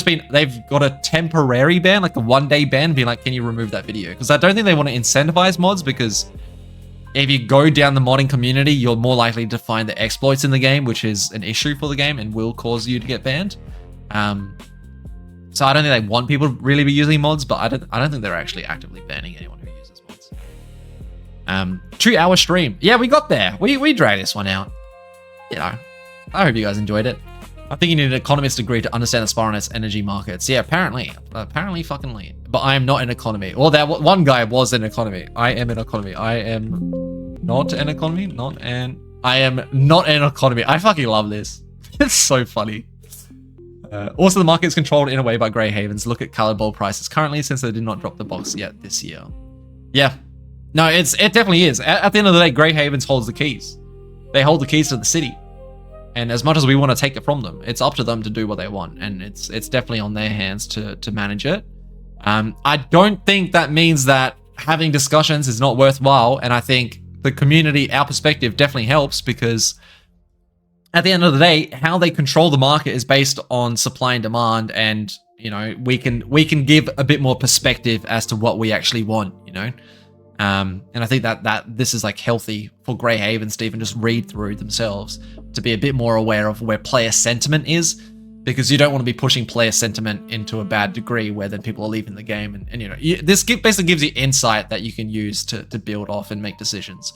got a temporary ban, like a 1-day ban, being like, can you remove that video? Because I don't think they want to incentivize mods, because if you go down the modding community, you're more likely to find the exploits in the game, which is an issue for the game and will cause you to get banned. So I don't think they want people to really be using mods, but I don't think they're actually actively banning anyone who uses mods. 2-hour stream. Yeah, we got there. We dragged this one out. You know, I hope you guys enjoyed it. I think you need an economist degree to understand the Spiral.net's energy markets. Yeah, apparently fuckingly. But I am not an economy. Well, that one guy was an economy. I am an economy. I am not an economy. I am not an economy. I fucking love this. It's so funny. Also, the market is controlled in a way by Grey Havens. Look at colored bulb prices currently, since they did not drop the box yet this year. Yeah. No, it definitely is. At the end of the day, Grey Havens holds the keys. They hold the keys to the city. And as much as we want to take it from them, it's up to them to do what they want. And it's definitely on their hands to manage it. I don't think that means that having discussions is not worthwhile. And I think the community, our perspective definitely helps, because at the end of the day, how they control the market is based on supply and demand. And, you know, we can give a bit more perspective as to what we actually want, you know? And I think that this is like healthy for Grey Havens to even just read through themselves, to be a bit more aware of where player sentiment is, because you don't want to be pushing player sentiment into a bad degree where then people are leaving the game. And you know, this basically gives you insight that you can use to build off and make decisions.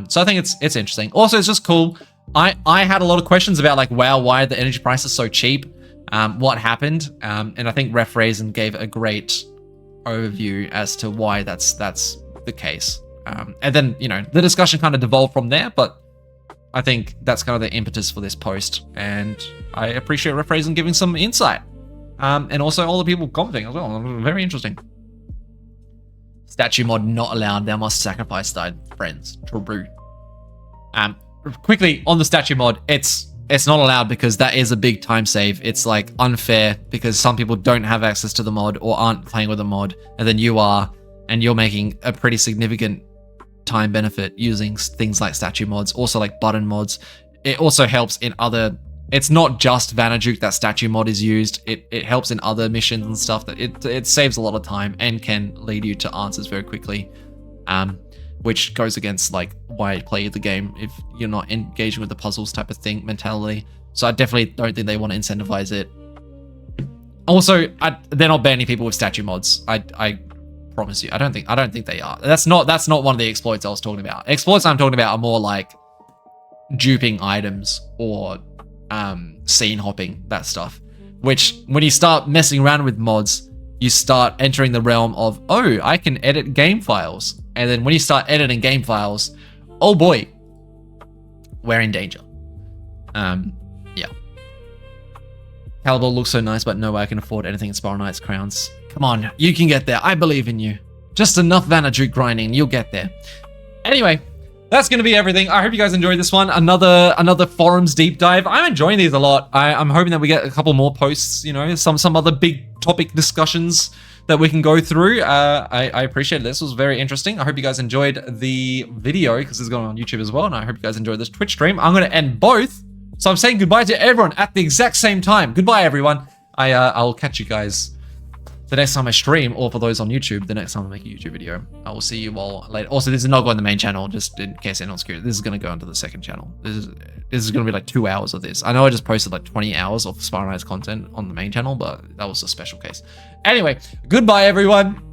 So I think it's interesting. Also, it's just cool. I had a lot of questions about like, wow, why are the energy prices so cheap? What happened? And I think Ref Raisin gave a great overview as to why that's the case. And then, you know, the discussion kind of devolved from there, but I think that's kind of the impetus for this post. And I appreciate Ref Raisin giving some insight. And also all the people commenting as well. Very interesting. Statue mod not allowed. Thou must sacrifice thy friends. True. Quickly on the statue mod, it's not allowed because that is a big time save. It's like unfair because some people don't have access to the mod or aren't playing with the mod, and then you are, and you're making a pretty significant time benefit using things like statue mods, also like button mods. It also helps in other, it's not just Vanajuk that statue mod is used. It helps in other missions and stuff, that it saves a lot of time and can lead you to answers very quickly. Which goes against like why play the game if you're not engaging with the puzzles type of thing mentality. So I definitely don't think they want to incentivize it. Also, they're not banning people with statue mods. I promise you. I don't think they are. That's not one of the exploits I was talking about. Exploits I'm talking about are more like duping items or scene hopping, that stuff. Which when you start messing around with mods, you start entering the realm of, oh, I can edit game files. And then when you start editing game files, oh boy, we're in danger. Yeah. Caliber looks so nice, but no way I can afford anything in Spiral Knight's crowns. Come on, you can get there. I believe in you. Just enough Vanajuk grinding, you'll get there. Anyway, that's going to be everything. I hope you guys enjoyed this one. Another forums deep dive. I'm enjoying these a lot. I'm hoping that we get a couple more posts, you know, some other big topic discussions that we can go through. I appreciate it. This was very interesting. I hope you guys enjoyed the video, because it's going on YouTube as well, and I hope you guys enjoyed this Twitch stream. I'm going to end both, so I'm saying goodbye to everyone at the exact same time. Goodbye, everyone. I'll catch you guys the next time I stream, or for those on YouTube, the next time I make a YouTube video. I will see you all later. Also, this is not going on the main channel, just in case anyone's curious. This is going to go onto the second channel. This is going to be like 2 hours of this. I know I just posted like 20 hours of Spider Knight's content on the main channel, but that was a special case. Anyway, goodbye, everyone.